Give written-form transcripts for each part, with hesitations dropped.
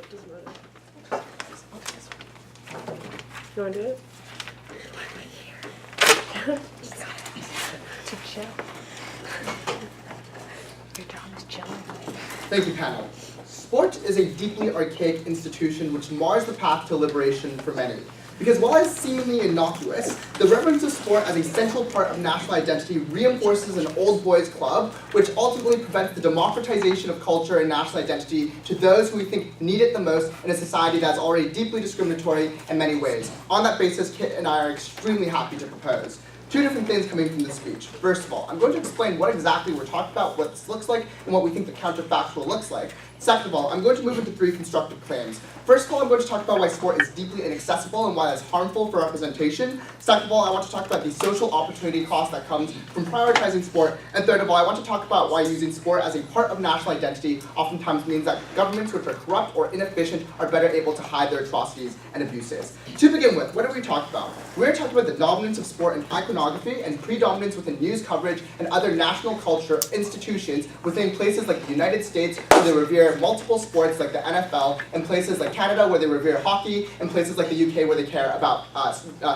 Doesn't matter. You want to do it? To chill. Your job is chilling. Thank you, panel. Sport is a deeply archaic institution which mars the path to liberation for many. Because while it's seemingly innocuous, the reference to sport as a central part of national identity reinforces an old boys club, which ultimately prevents the democratization of culture and national identity to those who we think need it the most in a society that's already deeply discriminatory in many ways. On that basis, Kit and I are extremely happy to propose two different things coming from this speech. First of all, I'm going to explain what exactly we're talking about, what this looks like, and what we think the counterfactual looks like. Second of all, I'm going to move into three constructive claims. First of all, I'm going to talk about why sport is deeply inaccessible and why it's harmful for representation. Second of all, I want to talk about the social opportunity cost that comes from prioritizing sport. And third of all, I want to talk about why using sport as a part of national identity oftentimes means that governments which are corrupt or inefficient are better able to hide their atrocities and abuses. To begin with, what are we talking about? We're talking about the dominance of sport in iconography and predominance within news coverage and other national culture institutions within places like the United States, where they revere multiple sports like the NFL, and places like Canada where they revere hockey, and places like the UK where they care about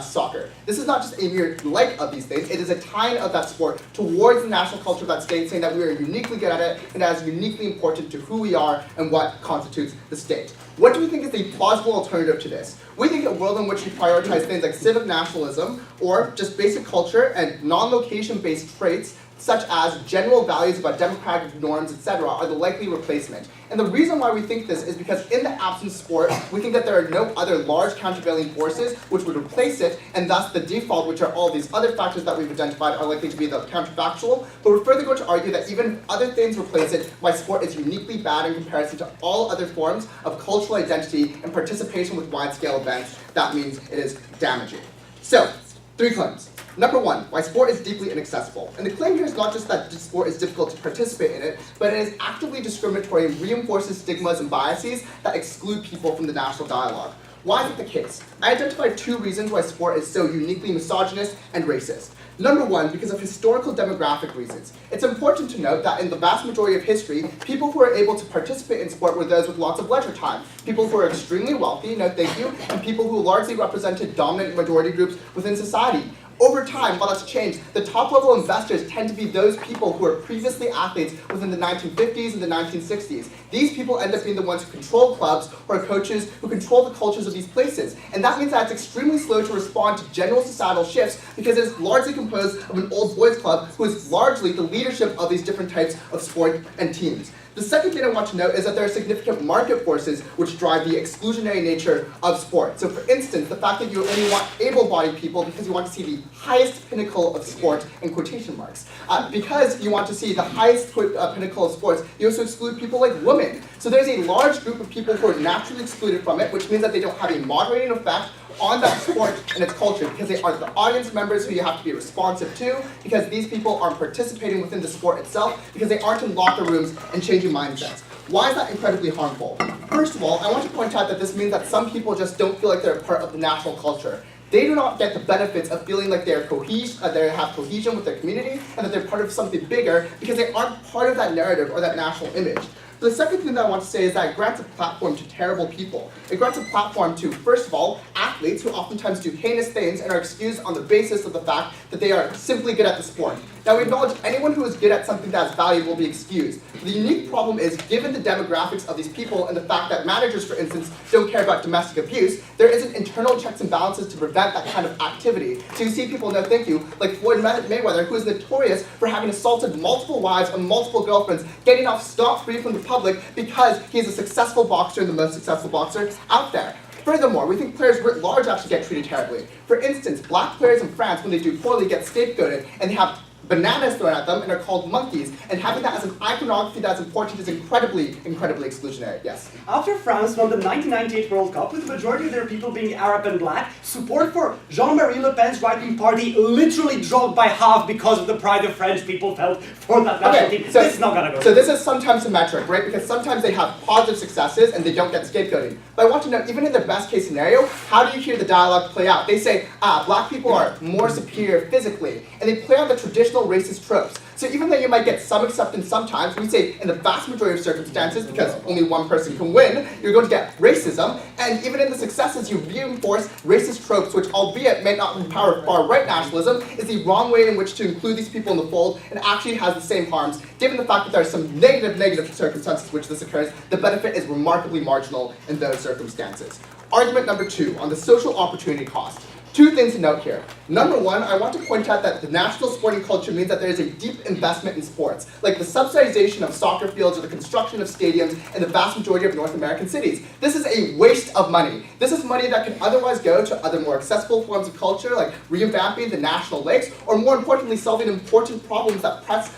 soccer. This is not just a mere like of these things, it is a tying of that sport towards the national culture of that state, saying that we are uniquely good at it and that is uniquely important to who we are and what constitutes the state. What do we think is the plausible alternative to this? We think a world in which we prioritize things like civic nationalism or just basic culture and non-location based traits such as general values about democratic norms, etc., are the likely replacement. And the reason why we think this is because in the absence of sport, we think that there are no other large countervailing forces which would replace it, and thus the default, which are all these other factors that we've identified, are likely to be the counterfactual. But we're further going to argue that even if other things replace it, why sport is uniquely bad in comparison to all other forms of cultural identity and participation with wide-scale events, that means it is damaging. So, three claims. Number one, why sport is deeply inaccessible. And the claim here is not just that sport is difficult to participate in it, but it is actively discriminatory and reinforces stigmas and biases that exclude people from the national dialogue. Why is it the case? I identified two reasons why sport is so uniquely misogynist and racist. Number one, because of historical demographic reasons. It's important to note that in the vast majority of history, people who were able to participate in sport were those with lots of leisure time. People who are extremely wealthy, no thank you, and people who largely represented dominant majority groups within society. Over time, while that's changed, the top-level investors tend to be those people who were previously athletes within the 1950s and the 1960s. These people end up being the ones who control clubs or coaches who control the cultures of these places. And that means that it's extremely slow to respond to general societal shifts because it's largely composed of an old boys club who is largely the leadership of these different types of sport and teams. The second thing I want to note is that there are significant market forces which drive the exclusionary nature of sport. So for instance, the fact that you only want able-bodied people because you want to see the highest pinnacle of sport in quotation marks. Because you want to see the highest pinnacle of sports, you also exclude people like women. So there's a large group of people who are naturally excluded from it, which means that they don't have a moderating effect on that sport and its culture, because they are the audience members who you have to be responsive to, because these people aren't participating within the sport itself, because they aren't in locker rooms and changing mindsets. Why is that incredibly harmful? First of all, I want to point out that this means that some people just don't feel like they're a part of the national culture. They do not get the benefits of feeling like they have cohesion with their community and that they're part of something bigger because they aren't part of that narrative or that national image. The second thing that I want to say is that it grants a platform to terrible people. It grants a platform to, first of all, athletes who oftentimes do heinous things and are excused on the basis of the fact that they are simply good at the sport. Now we acknowledge anyone who is good at something that is valuable will be excused. The unique problem is, given the demographics of these people and the fact that managers, for instance, don't care about domestic abuse, there isn't internal checks and balances to prevent that kind of activity. So you see people, no thank you, like Floyd Mayweather, who is notorious for having assaulted multiple wives and multiple girlfriends, getting off scot-free from the public because he is a successful boxer and the most successful boxer out there. Furthermore, we think players writ large actually get treated terribly. For instance, black players in France, when they do poorly, get scapegoated and they have bananas thrown at them and are called monkeys, and having that as an iconography that's important is incredibly, incredibly exclusionary. Yes? After France won the 1998 World Cup, with the majority of their people being Arab and black, support for Jean-Marie Le Pen's right-wing party literally dropped by half because of the pride the French people felt for that national team. So this is not gonna go. So this is sometimes symmetric, right? Because sometimes they have positive successes and they don't get scapegoating. But I want to know, even in the best case scenario, how do you hear the dialogue play out? They say, black people are more superior physically, and they play on the traditional racist tropes. So even though you might get some acceptance sometimes, we say in the vast majority of circumstances, because only one person can win, you're going to get racism, and even in the successes you reinforce racist tropes, which albeit may not empower far-right nationalism, is the wrong way in which to include these people in the fold, and actually has the same harms. Given the fact that there are some negative circumstances in which this occurs, the benefit is remarkably marginal in those circumstances. Argument number 2, on the social opportunity cost. 2 things to note here. Number 1, I want to point out that the national sporting culture means that there is a deep investment in sports, like the subsidization of soccer fields or the construction of stadiums in the vast majority of North American cities. This is a waste of money. This is money that can otherwise go to other more accessible forms of culture, like revamping the national lakes, or more importantly, solving important problems that press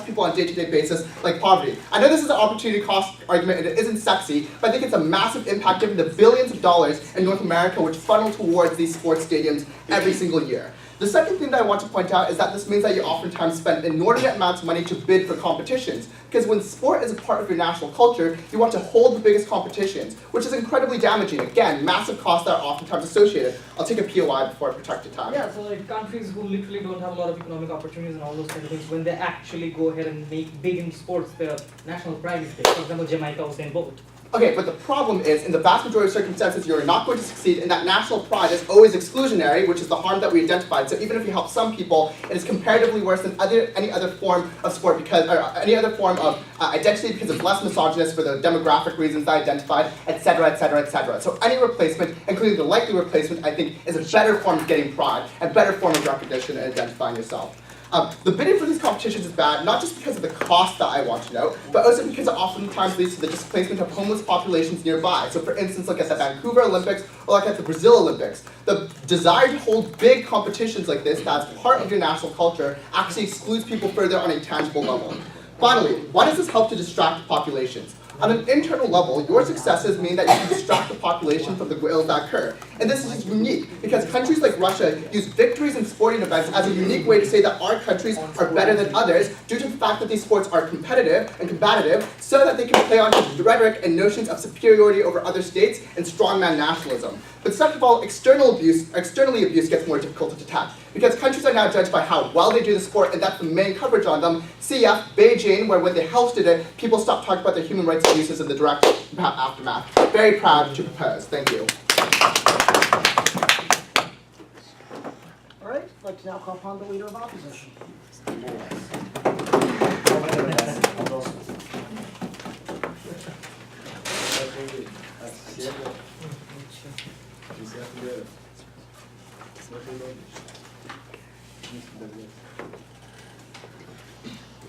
people on a day-to-day basis, like poverty. I know this is an opportunity cost argument and it isn't sexy, but I think it's a massive impact given the billions of dollars in North America which funnel towards these sports stadiums every single year. The second thing that I want to point out is that this means that you oftentimes spend inordinate amounts of money to bid for competitions. Because when sport is a part of your national culture, you want to hold the biggest competitions, which is incredibly damaging. Again, massive costs that are oftentimes associated. I'll take a POI before I protect the time. Yeah, so like countries who literally don't have a lot of economic opportunities and all those kind of things, when they actually go ahead and make big in sports, their national pride is big. For example, Jamaica was saying both. Okay, but the problem is, in the vast majority of circumstances, you're not going to succeed, and that national pride is always exclusionary, which is the harm that we identified. So even if you help some people, it is comparatively worse than any other form of sport, because, or any other form of identity, because it's less misogynist for the demographic reasons I identified, etc., etc., etc. So any replacement, including the likely replacement, I think, is a better form of getting pride, and better form of recognition and identifying yourself. The bidding for these competitions is bad, not just because of the cost that I want to know, but also because it oftentimes leads to the displacement of homeless populations nearby. So for instance, look at the Vancouver Olympics, or like at the Brazil Olympics. The desire to hold big competitions like this, that's part of your national culture, actually excludes people further on a tangible level. Finally, why does this help to distract populations? On an internal level, your successes mean that you can distract the population from the ills that occur. And this is unique, because countries like Russia use victories in sporting events as a unique way to say that our countries are better than others due to the fact that these sports are competitive and combative, so that they can play on to rhetoric and notions of superiority over other states and strongman nationalism. But second of all, externally abuse gets more difficult to detect, because countries are now judged by how well they do the sport, and that's the main coverage on them. CF, Beijing, where when they hosted it, people stopped talking about their human rights abuses in the direct aftermath. Very proud to propose. Thank you. All right, I'd like to now call upon the Leader of Opposition.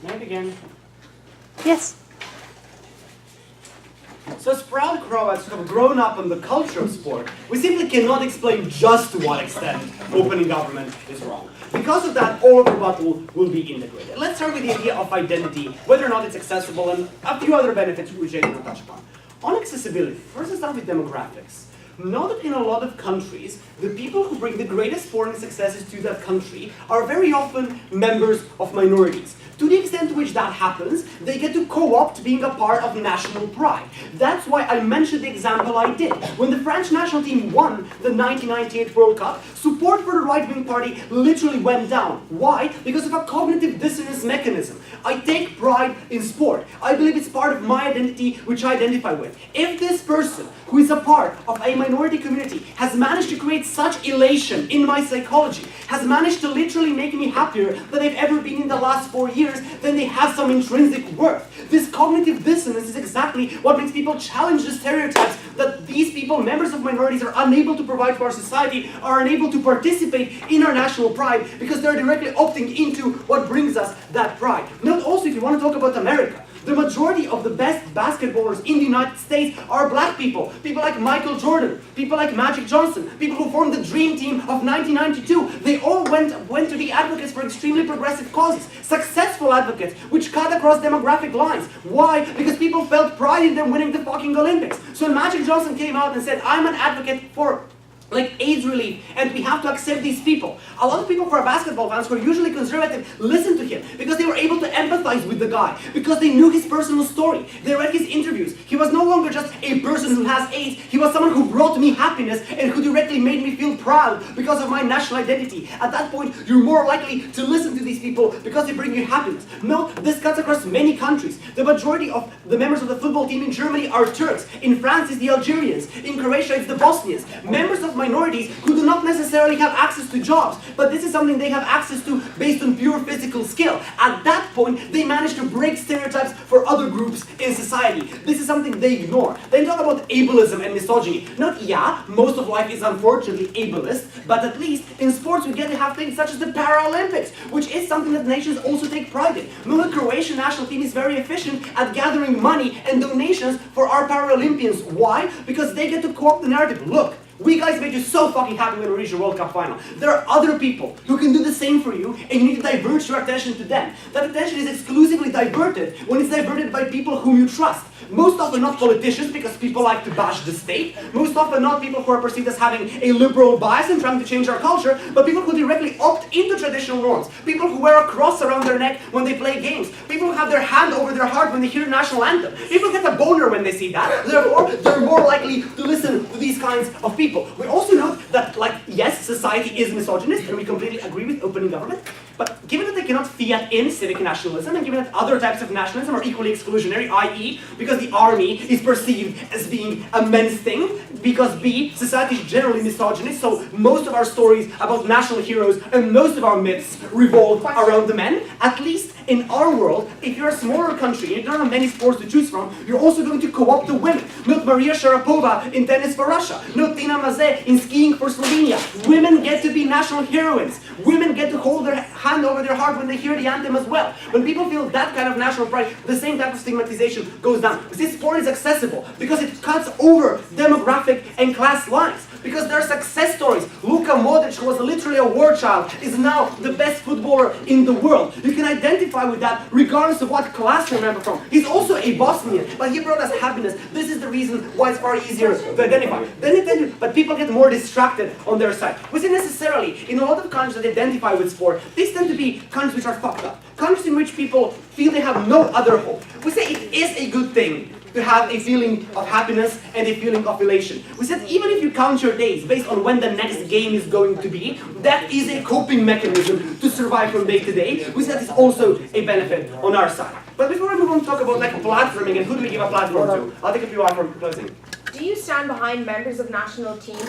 May I begin? Yes. So as proud Croats who have grown up in the culture of sport, we simply cannot explain just to what extent opening government is wrong. Because of that, all of rebuttal will be integrated. Let's start with the idea of identity, whether or not it's accessible, and a few other benefits which I will touch upon. On accessibility, first let's start with demographics. Know that in a lot of countries, the people who bring the greatest sporting successes to that country are very often members of minorities. To the extent to which that happens, they get to co-opt being a part of national pride. That's why I mentioned the example I did. When the French national team won the 1998 World Cup, support for the right-wing party literally went down. Why? Because of a cognitive dissonance mechanism. I take pride in sport. I believe it's part of my identity, which I identify with. If this person, who is a part of a minority community, has managed to create such elation in my psychology, has managed to literally make me happier than I've ever been in the last 4 years, then they have some intrinsic worth. This cognitive dissonance is exactly what makes people challenge the stereotypes that these people, members of minorities, are unable to provide for our society, are unable to participate in our national pride because they're directly opting into what brings us that pride. Note also, if you want to talk about America, the majority of the best basketballers in the United States are black people. People like Michael Jordan, people like Magic Johnson, people who formed the Dream Team of 1992. They all went to be advocates for extremely progressive causes. Successful advocates, which cut across demographic lines. Why? Because people felt pride in them winning the fucking Olympics. So when Magic Johnson came out and said, I'm an advocate for like AIDS relief, and we have to accept these people. A lot of people who are basketball fans, who are usually conservative, listen to him because they were able to empathize with the guy, because they knew his personal story. They read his interviews. He was no longer just a person who has AIDS. He was someone who brought me happiness and who directly made me feel proud because of my national identity. At that point, you're more likely to listen to these people because they bring you happiness. No, this cuts across many countries. The majority of the members of the football team in Germany are Turks. In France, it's the Algerians. In Croatia, it's the Bosnians. Members of minorities who do not necessarily have access to jobs, but this is something they have access to based on pure physical skill. At that point, they manage to break stereotypes for other groups in society. This is something they ignore. They talk about ableism and misogyny. Not, yeah, most of life is unfortunately ableist, but at least in sports we get to have things such as the Paralympics, which is something that nations also take pride in. No, the Croatian national team is very efficient at gathering money and donations for our Paralympians. Why? Because they get to co-opt the narrative. Look, we guys made you so fucking happy when we reached the World Cup final. There are other people who can do the same for you, and you need to divert your attention to them. That attention is exclusively diverted when it's diverted by people whom you trust. Most often not politicians, because people like to bash the state. Most often not people who are perceived as having a liberal bias and trying to change our culture, but people who directly opt into traditional norms. People who wear a cross around their neck when they play games. People who have their hand over their heart when they hear the national anthem. People get a boner when they see that. Therefore, they're more likely to listen to these kinds of people. We also note that, like, yes, society is misogynist, and we completely agree with opening government, but given that they cannot fiat in civic nationalism, and given that other types of nationalism are equally exclusionary, i.e., because the army is perceived as being a men's thing, because B, society is generally misogynist, so most of our stories about national heroes and most of our myths revolve around the men, at least in our world, if you're a smaller country and you don't have many sports to choose from, you're also going to co-opt the women. Not Maria Sharapova in tennis for Russia. Not Tina Maze in skiing for Slovenia. Women get to be national heroines. Women get to hold their hand over their heart when they hear the anthem as well. When people feel that kind of national pride, the same type of stigmatization goes down. This sport is accessible because it cuts over demographic and class lines. Because there are success stories. Luka Modric, who was literally a war child, is now the best footballer in the world. You can identify with that regardless of what class you remember from. He's also a Bosnian, but he brought us happiness. This is the reason why it's far easier to identify. But people get more distracted on their side. We say necessarily, in a lot of countries that identify with sport, these tend to be countries which are fucked up. Countries in which people feel they have no other hope. We say it is a good thing to have a feeling of happiness and a feeling of elation. We said even if you count your days based on when the next game is going to be, that is a coping mechanism to survive from day to day. We said it's also a benefit on our side. But before we move on to talk about like platforming and who do we give a platform to, I'll take a few hours for closing. Do you stand behind members of national teams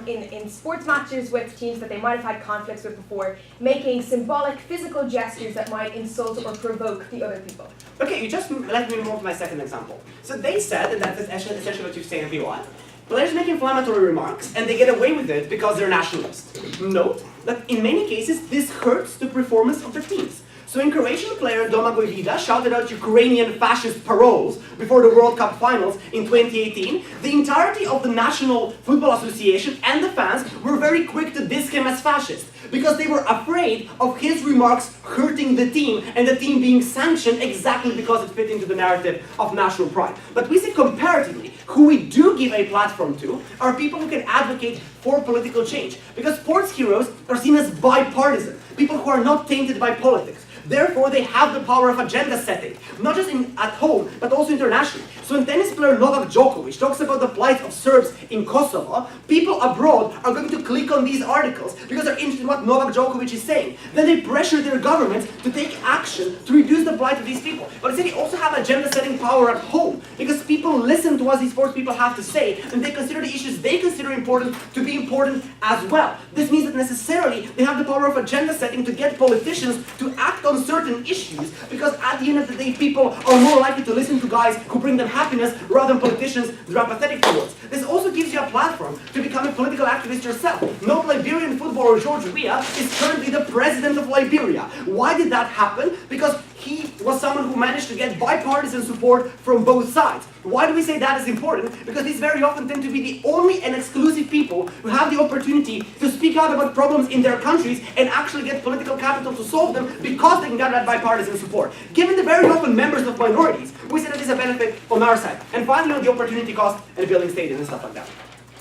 in sports matches with teams that they might have had conflicts with before, making symbolic physical gestures that might insult or provoke the other people? Okay, you just let me move on to my second example. So they said, and that's essentially what you've saying everyone, players make inflammatory remarks and they get away with it because they're nationalists. Note that in many cases this hurts the performance of the teams. So in Croatian player Domagoj Vida shouted out Ukrainian fascist paroles before the World Cup finals in 2018. The entirety of the National Football Association and the fans were very quick to diss him as fascist because they were afraid of his remarks hurting the team and the team being sanctioned exactly because it fit into the narrative of national pride. But we say comparatively, who we do give a platform to are people who can advocate for political change, because sports heroes are seen as bipartisan, people who are not tainted by politics. Therefore, they have the power of agenda setting, not just at home, but also internationally. So when tennis player Novak Djokovic talks about the plight of Serbs in Kosovo, people abroad are going to click on these articles because they're interested in what Novak Djokovic is saying. Then they pressure their governments to take action to reduce the plight of these people. But they also have agenda setting power at home, because people listen to what these sports people have to say, and they consider the issues they consider important to be important as well. This means that necessarily they have the power of agenda setting to get politicians to act on certain issues, because at the end of the day, people are more likely to listen to guys who bring them happiness rather than politicians they're apathetic towards. This also gives you a platform to become a political activist yourself. Note Liberian footballer George Weah is currently the president of Liberia. Why did that happen? Because he was someone who managed to get bipartisan support from both sides. Why do we say that is important? Because these very often tend to be the only and exclusive people who have the opportunity to speak out about problems in their countries and actually get political capital to solve them because they can get that bipartisan support. Given the very often members of minorities, we say that is a benefit on our side. And finally, on the opportunity cost and building stadiums and stuff like that.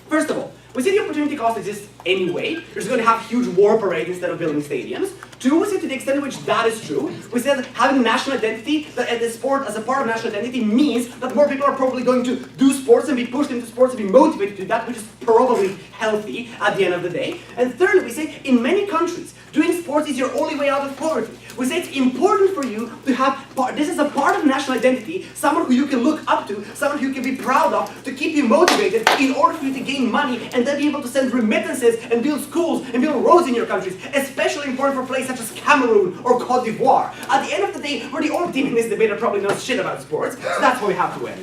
First of all, We say the opportunity cost exists anyway. You're just going to have huge war parades instead of building stadiums. Two, we say to the extent to which that is true, we say that having national identity, that the sport as a part of national identity means that more people are probably going to do sports and be pushed into sports and be motivated to do that, which is probably healthy at the end of the day. And thirdly, we say in many countries, doing sports is your only way out of poverty. We say it's important for you to have, this is a part of national identity, someone who you can look up to, someone who you can be proud of, to keep you motivated in order for you to gain money and then be able to send remittances and build schools and build roads in your countries, especially important for places such as Cameroon or Cote d'Ivoire. At the end of the day, we're the only team in this debate that probably knows shit about sports, so that's why we have to win.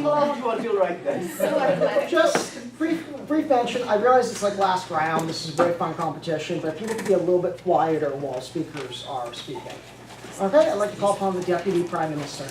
What do you want to do right then? Just brief mention, I realize it's like last round, this is a very fun competition, but people can be a little bit quieter while speakers are speaking. Okay, I'd like to call upon the Deputy Prime Minister.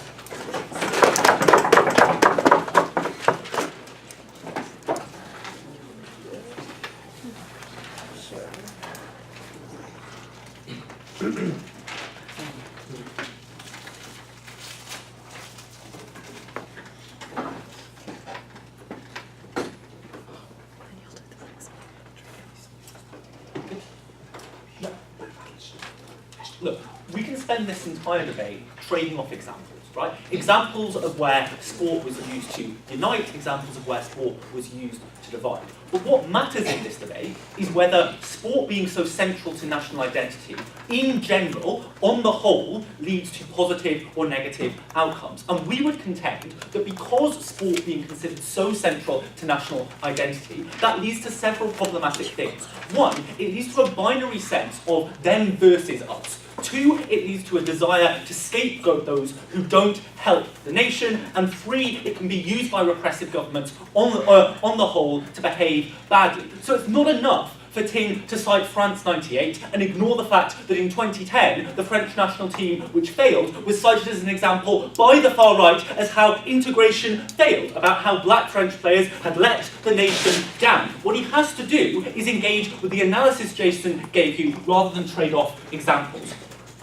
Look, we can spend this entire debate trading off examples, right? Examples of where sport was used to unite, examples of where sport was used to divide. But what matters in this debate is whether sport being so central to national identity, in general, on the whole, leads to positive or negative outcomes. And we would contend that because sport being considered so central to national identity, that leads to several problematic things. One, it leads to a binary sense of them versus us. Two, it leads to a desire to scapegoat those who don't help the nation. And three, it can be used by repressive governments on the whole to behave badly. So it's not enough for Ting to cite France 98 and ignore the fact that in 2010, the French national team, which failed, was cited as an example by the far right as how integration failed, about how black French players had let the nation down. What he has to do is engage with the analysis Jason gave you rather than trade off examples.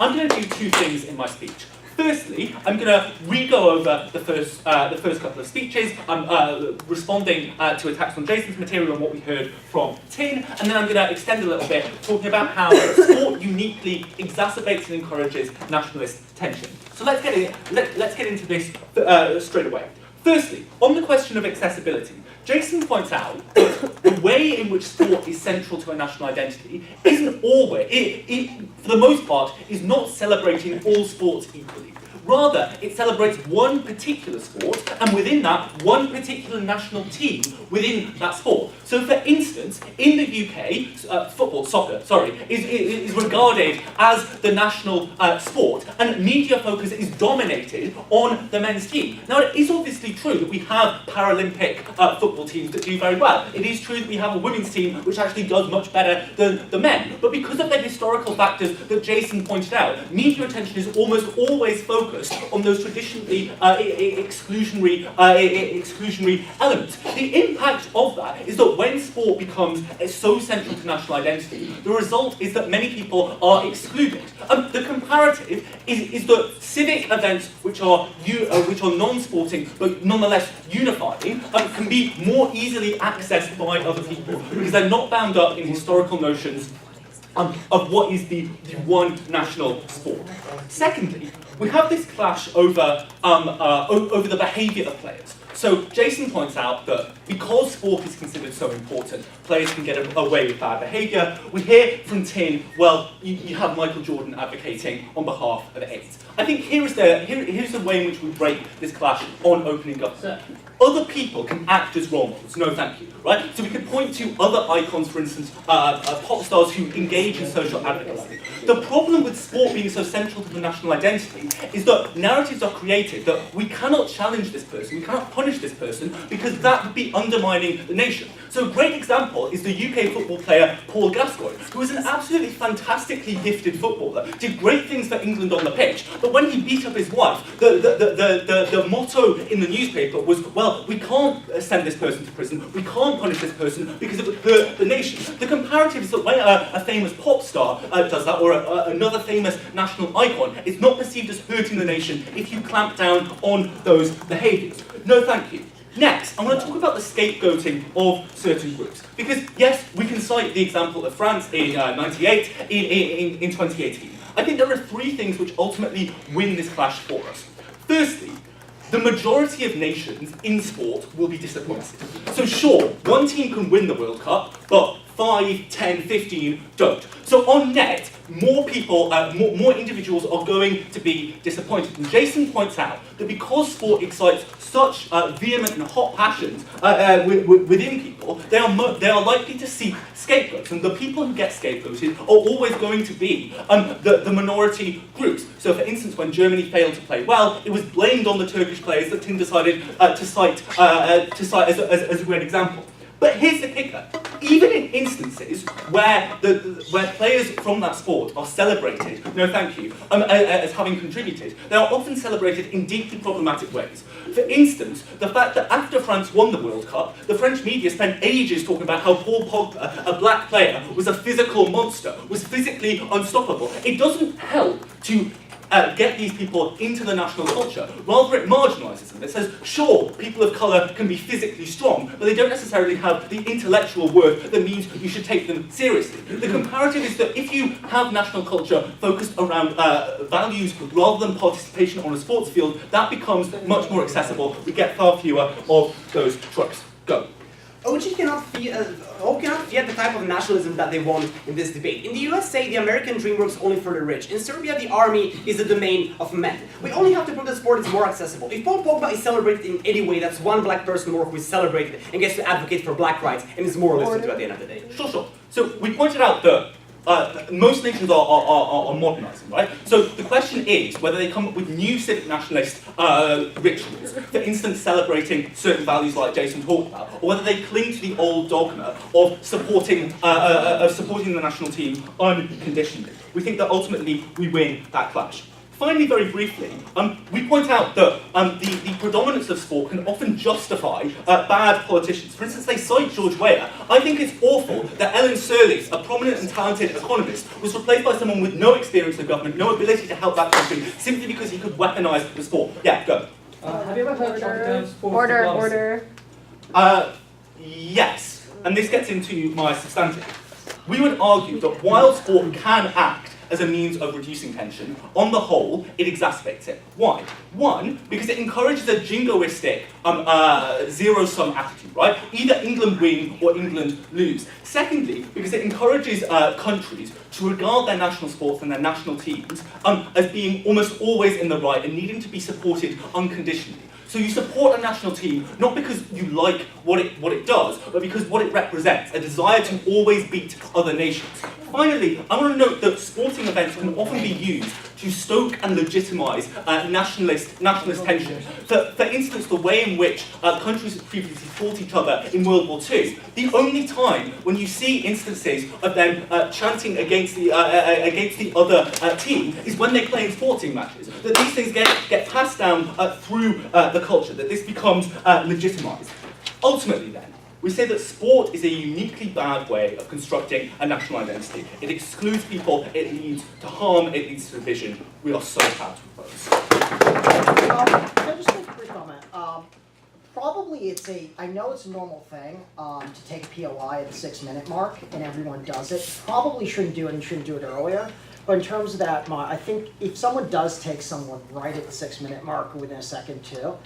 I'm going to do two things in my speech. Firstly, I'm going to re-go over the first couple of speeches. I'm responding to attacks on Jason's material and what we heard from Tin, and then I'm going to extend a little bit, talking about how sport uniquely exacerbates and encourages nationalist tension. So let's get into this straight away. Firstly, on the question of accessibility, Jason points out that the way in which sport is central to a national identity isn't always, for the most part, is not celebrating all sports equally. Rather, it celebrates one particular sport, and within that, one particular national team within that sport. So, for instance, in the UK, soccer, is regarded as the national sport, and media focus is dominated on the men's team. Now, it is obviously true that we have Paralympic football teams that do very well. It is true that we have a women's team which actually does much better than the men. But because of the historical factors that Jason pointed out, media attention is almost always focused on those traditionally exclusionary elements. The impact of that is that when sport becomes so central to national identity, the result is that many people are excluded. The comparative is that civic events which are non-sporting but nonetheless unifying can be more easily accessed by other people because they're not bound up in historical notions of what is the one national sport. Secondly, we have this clash over the behaviour of players. So Jason points out that because sport is considered so important, players can get away with bad behaviour. We hear from Tin, well, you have Michael Jordan advocating on behalf of AIDS. I think here's the way in which we break this clash on opening government. Other people can act as role models. No, thank you. Right? So we could point to other icons, for instance, pop stars who engage in social advocacy. The problem with sport being so central to the national identity is that narratives are created that we cannot challenge this person, we cannot punish this person, because that would be undermining the nation. So a great example is the UK football player Paul Gascoigne, who was an absolutely fantastically gifted footballer, did great things for England on the pitch, but when he beat up his wife, the motto in the newspaper was, well, we can't send this person to prison, we can't punish this person because it would hurt the nation. The comparative is that when a famous pop star does that, or another famous national icon, it's not perceived as hurting the nation if you clamp down on those behaviours. No, thank you. Next, I want to talk about the scapegoating of certain groups. Because, yes, we can cite the example of France in '98, in 2018. I think there are three things which ultimately win this clash for us. Firstly, the majority of nations in sport will be disappointed. So sure, one team can win the World Cup, but 5, 10, 15 don't. So on net, more people, more individuals are going to be disappointed. And Jason points out that because sport excites such vehement and hot passions within people, they are likely to seek scapegoats. And the people who get scapegoated are always going to be the minority groups. So for instance, when Germany failed to play well, it was blamed on the Turkish players that Tim decided to cite as a great example. But here's the kicker. Even in instances where players from that sport are celebrated, no thank you, as having contributed, they are often celebrated in deeply problematic ways. For instance, the fact that after France won the World Cup, the French media spent ages talking about how Paul Pogba, a black player, was a physical monster, was physically unstoppable. It doesn't help to get these people into the national culture. Rather, it marginalises them. It says, sure, people of colour can be physically strong, but they don't necessarily have the intellectual worth that means you should take them seriously. The comparative is that if you have national culture focused around values rather than participation on a sports field, that becomes much more accessible. We get far fewer of those tropes. Go. OG cannot fear the type of nationalism that they want in this debate. In the USA, the American dream works only for the rich. In Serbia, the army is the domain of men. We only have to prove that sport is more accessible. If Paul Pogba is celebrated in any way, that's one black person more who is celebrated and gets to advocate for black rights and is more listened to at the end of the day. Sure. So we pointed out that most nations are modernising, right? So the question is whether they come up with new civic nationalist rituals, for instance celebrating certain values like Jason talked about, or whether they cling to the old dogma of supporting the national team unconditionally. We think that ultimately we win that clash. Finally, very briefly, we point out that the predominance of sport can often justify bad politicians. For instance, they cite George Weah. I think it's awful that Ellen Sirleaf, a prominent and talented economist, was replaced by someone with no experience in government, no ability to help that country, simply because he could weaponise the sport. Yeah, go. Have you ever heard of sports Order. Yes, and this gets into my substantive. We would argue that while sport can act as a means of reducing tension, on the whole, it exacerbates it. Why? One, because it encourages a jingoistic, zero-sum attitude, right? Either England win or England lose. Secondly, because it encourages countries to regard their national sports and their national teams as being almost always in the right and needing to be supported unconditionally. So you support a national team not because you like what it does, but because what it represents, a desire to always beat other nations. Finally, I want to note that sporting events can often be used to stoke and legitimise nationalist tension. For instance, the way in which countries previously fought each other in World War II, the only time when you see instances of them chanting against the other team is when they play in sporting matches. That these things get passed down through the culture, that this becomes legitimised. Ultimately then, we say that sport is a uniquely bad way of constructing a national identity. It excludes people, it leads to harm, it leads to division. We are so proud to oppose. Can I just make a brief comment? Probably I know it's a normal thing to take a POI at the 6-minute mark, and everyone does it. Probably shouldn't do it and shouldn't do it earlier. But in terms of that, I think if someone does take someone right at the 6-minute mark or within a second too,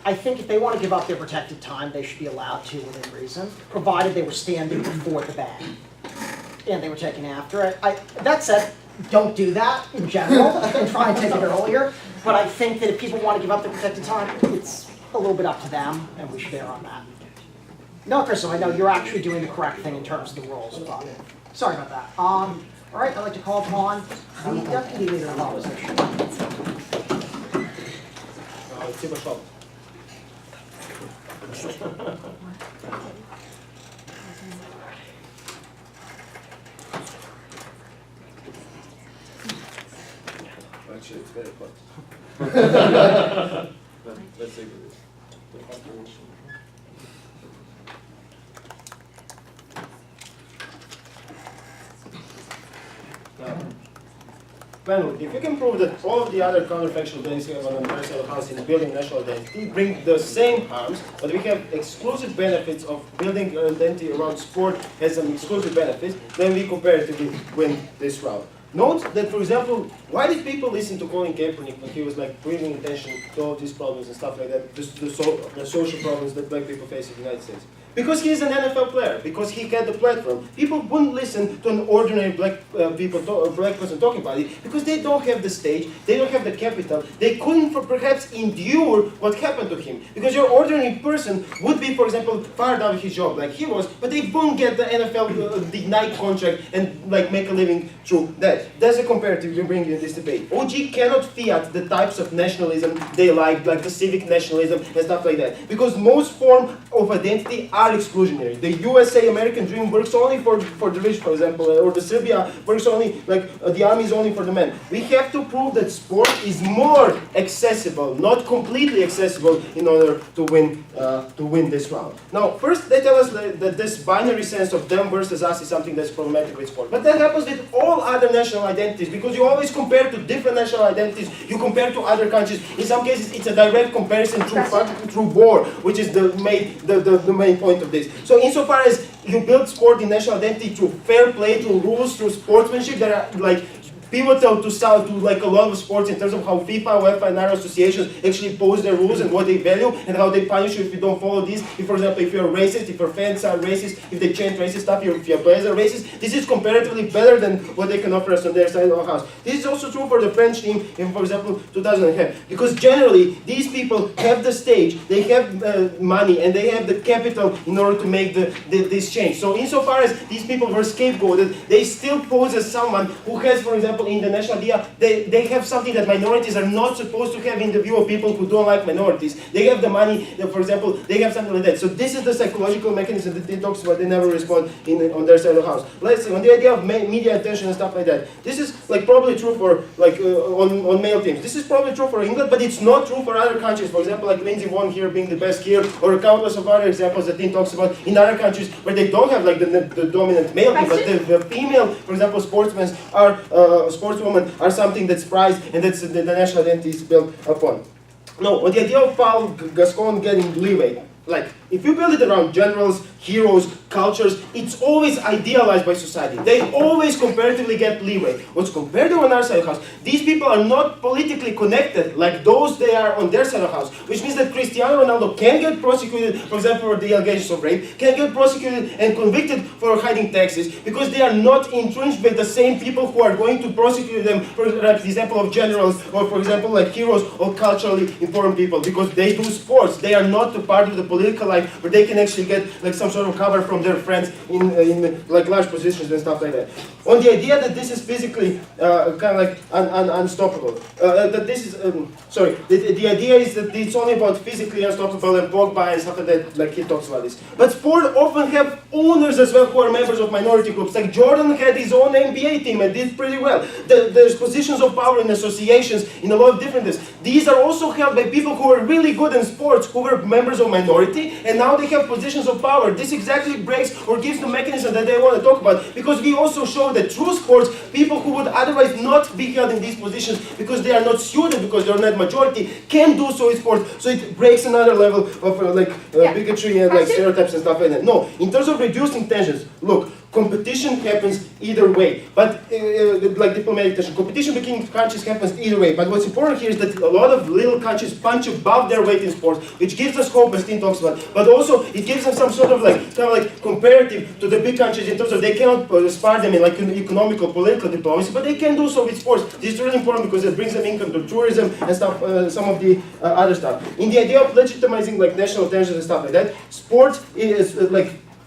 I think if they want to give up their protected time, they should be allowed to within reason, provided they were standing before the bag and they were taken after it. That said, don't do that in general and try and take it earlier. But I think that if people want to give up their protected time, it's a little bit up to them, and we should err on that. No, Crystal, I know you're actually doing the correct thing in terms of the rules. But sorry about that. All right, I'd like to call upon the deputy leader of opposition. Actually, it's very hot. But let's say this. Panel, if you can prove that all of the other counterfactual things we have on the universal house in building national identity bring the same harms, but we have exclusive benefits of building identity around sport has some exclusive benefits, then we comparatively win this round. Note that, for example, why did people listen to Colin Kaepernick when he was like bringing attention to all these problems and stuff like that, the social problems that black people face in the United States? Because he's an NFL player, because he had the platform. People wouldn't listen to an ordinary black person talking about it, because they don't have the stage, they don't have the capital, they couldn't perhaps endure what happened to him. Because your ordinary person would be, for example, fired out of his job like he was, but they wouldn't get the NFL denied contract and like make a living through that. That's a comparative we bring in this debate. OG cannot fiat the types of nationalism they like the civic nationalism and stuff like that. Because most forms of identity are exclusionary. The USA American dream works only for the rich, for example, or the Serbia works only, the army is only for the men. We have to prove that sport is more accessible, not completely accessible, in order to win this round. Now, first they tell us that this binary sense of them versus us is something that's problematic with sport. But that happens with all other national identities, because you always compare to different national identities, you compare to other countries. In some cases, it's a direct comparison through war, which is the main point of this. So insofar as you build sport in national identity through fair play, through rules, through sportsmanship that are pivotal to like a lot of sports in terms of how FIFA, UEFA, and other associations actually pose their rules and what they value and how they punish you if you don't follow these. If, for example, if you're racist, if your fans are racist, if they chant racist stuff, if your players are racist, this is comparatively better than what they can offer us on their side of the house. This is also true for the French team in, for example, 2010, because generally these people have the stage, they have money, and they have the capital in order to make this change. So insofar as these people were scapegoated, they still pose as someone who has, for example, in the national idea, they have something that minorities are not supposed to have in the view of people who don't like minorities. They have the money, for example, they have something like that. So this is the psychological mechanism that they talk about, they never respond on their side of the house. Let's see, on the idea of media attention and stuff like that, this is probably true for, on male teams. This is probably true for England, but it's not true for other countries. For example, like Lindsey Vonn here being the best here, or countless of other examples that Dean talks about in other countries where they don't have the dominant male team, but the female, for example, sportswomen are something that's prized and that's the national identity is built upon. No, on the idea of Paul Gascoigne getting leeway, if you build it around generals, heroes, cultures, it's always idealized by society. They always comparatively get leeway. What's comparative on our side of the house, these people are not politically connected like those they are on their side of the house, which means that Cristiano Ronaldo can get prosecuted, for example, for the allegations of rape, can get prosecuted and convicted for hiding taxes, because they are not entrenched with the same people who are going to prosecute them, for example, of generals, or for example, like heroes or culturally important people, because they do sports. They are not a part of the political life where they can actually get some sort of cover from their friends in large positions and stuff like that. On the idea that this is physically unstoppable, that this is the idea is that it's only about physically unstoppable and Pogba and stuff like that, like he talks about this. But sport often have owners as well who are members of minority groups. Like Jordan had his own NBA team and did pretty well. There's positions of power in associations in a lot of different things. These are also held by people who are really good in sports, who were members of minority, and now they have positions of power. This exactly breaks or gives the mechanism that they want to talk about, because we also show that through sports, people who would otherwise not be held in these positions because they are not suited, because they're not majority, can do so in sports. So it breaks another level of bigotry and stereotypes and stuff like that. No, in terms of reducing tensions, look, competition happens either way, but like diplomatic tension, competition between countries happens either way. But what's important here is that a lot of little countries punch above their weight in sports, which gives us hope, as Tim talks about. But also it gives them some sort of comparative to the big countries in terms of they cannot spar them in economical, political diplomacy, but they can do so with sports. This is really important because it brings them income to tourism and stuff, some of the other stuff. In the idea of legitimizing national tensions and stuff like that, sport is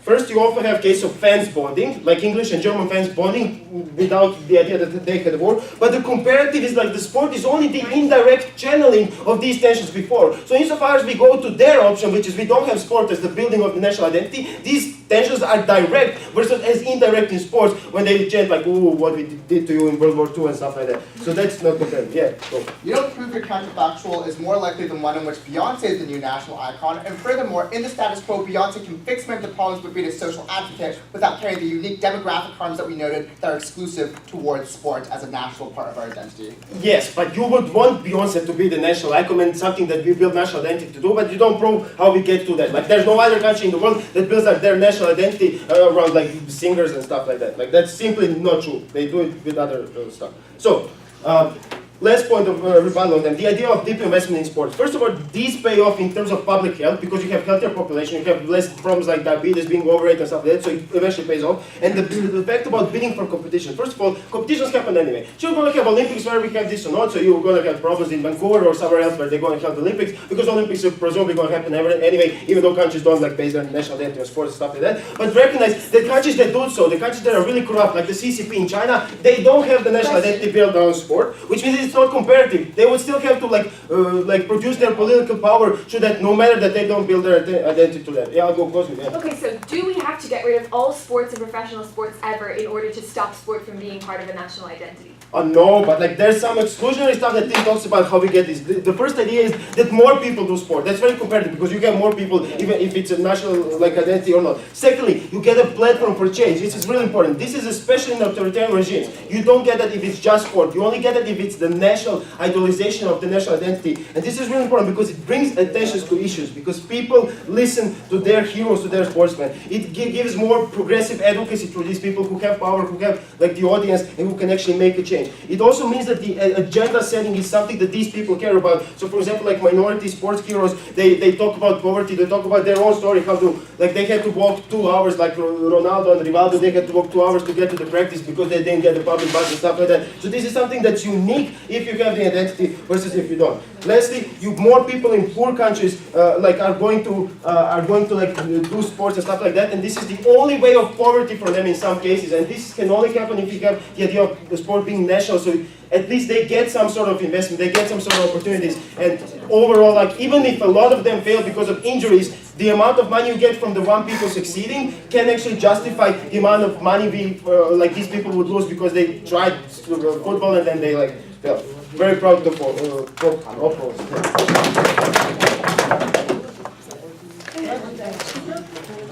First, you also have case of fans bonding, like English and German fans bonding without the idea that they had a war. But the comparative is like the sport is only the indirect channeling of these tensions before. So insofar as we go to their option, which is we don't have sport as the building of the national identity, these tensions are direct versus as indirect in sports when they chant like, ooh, what we did to you in World War II and stuff like that. So that's not comparative. Yeah, go. You don't prove your counterfactual is more likely than one in which Beyonce is the new national icon, and furthermore, in the status quo, Beyonce can fix many of the problems with being a social advocate without carrying the unique demographic harms that we noted that are exclusive towards sport as a national part of our identity. Yes, but you would want Beyonce to be the national icon and something that we build national identity to do, but you don't prove how we get to that. Like, there's no other country in the world that builds like their national identity around like singers and stuff like that. Like, that's simply not true. They do it with other stuff. So, last point of rebuttal on them, the idea of deep investment in sports. First of all, these pay off in terms of public health because you have healthier population, you have less problems like diabetes, being overweight and stuff like that, so it eventually pays off. And the fact about bidding for competition. First of all, competitions happen anyway. So you're going to have Olympics where we have this or not, so you're going to have problems in Vancouver or somewhere else where they're going to have the Olympics, because Olympics are presumably going to happen anyway, even though countries don't like base their national identity on sports and stuff like that. But recognize that countries that do so, the countries that are really corrupt, like the CCP in China, they don't have the national identity built on sport, which means it's not comparative. They would still have to like produce their political power so that no matter that they don't build their identity to that. Yeah, I'll go close with that. Okay, so do we have to get rid of all sports and professional sports ever in order to stop sport from being part of a national identity? No, but like there's some exclusionary stuff that Tim talks about how we get this. The first idea is that more people do sport. That's very comparative because you get more people even if it's a national like identity or not. Secondly, you get a platform for change. This is really important. This is especially in authoritarian regimes. You don't get that if it's just sport. You only get it if it's the national idolization of the national identity. And this is really important because it brings attention to issues, because people listen to their heroes, to their sportsmen. It gives more progressive advocacy to these people who have power, who have like the audience, and who can actually make a change. It also means that the agenda setting is something that these people care about. So for example, like minority sports heroes, they talk about poverty, they talk about their own story, how to, like they had to walk 2 hours, like Ronaldo and Rivaldo, they had to walk 2 hours to get to the practice because they didn't get the public bus and stuff like that. So this is something that's unique if you have the identity versus if you don't. Lastly, more people in poor countries like are going to like do sports and stuff like that, and this is the only way of poverty for them in some cases, and this can only happen if you have the idea of the sport being national, so at least they get some sort of investment, they get some sort of opportunities, and overall, like even if a lot of them fail because of injuries, the amount of money you get from the one people succeeding can actually justify the amount of money like these people would lose because they tried football and then they like failed. Very proud of I'd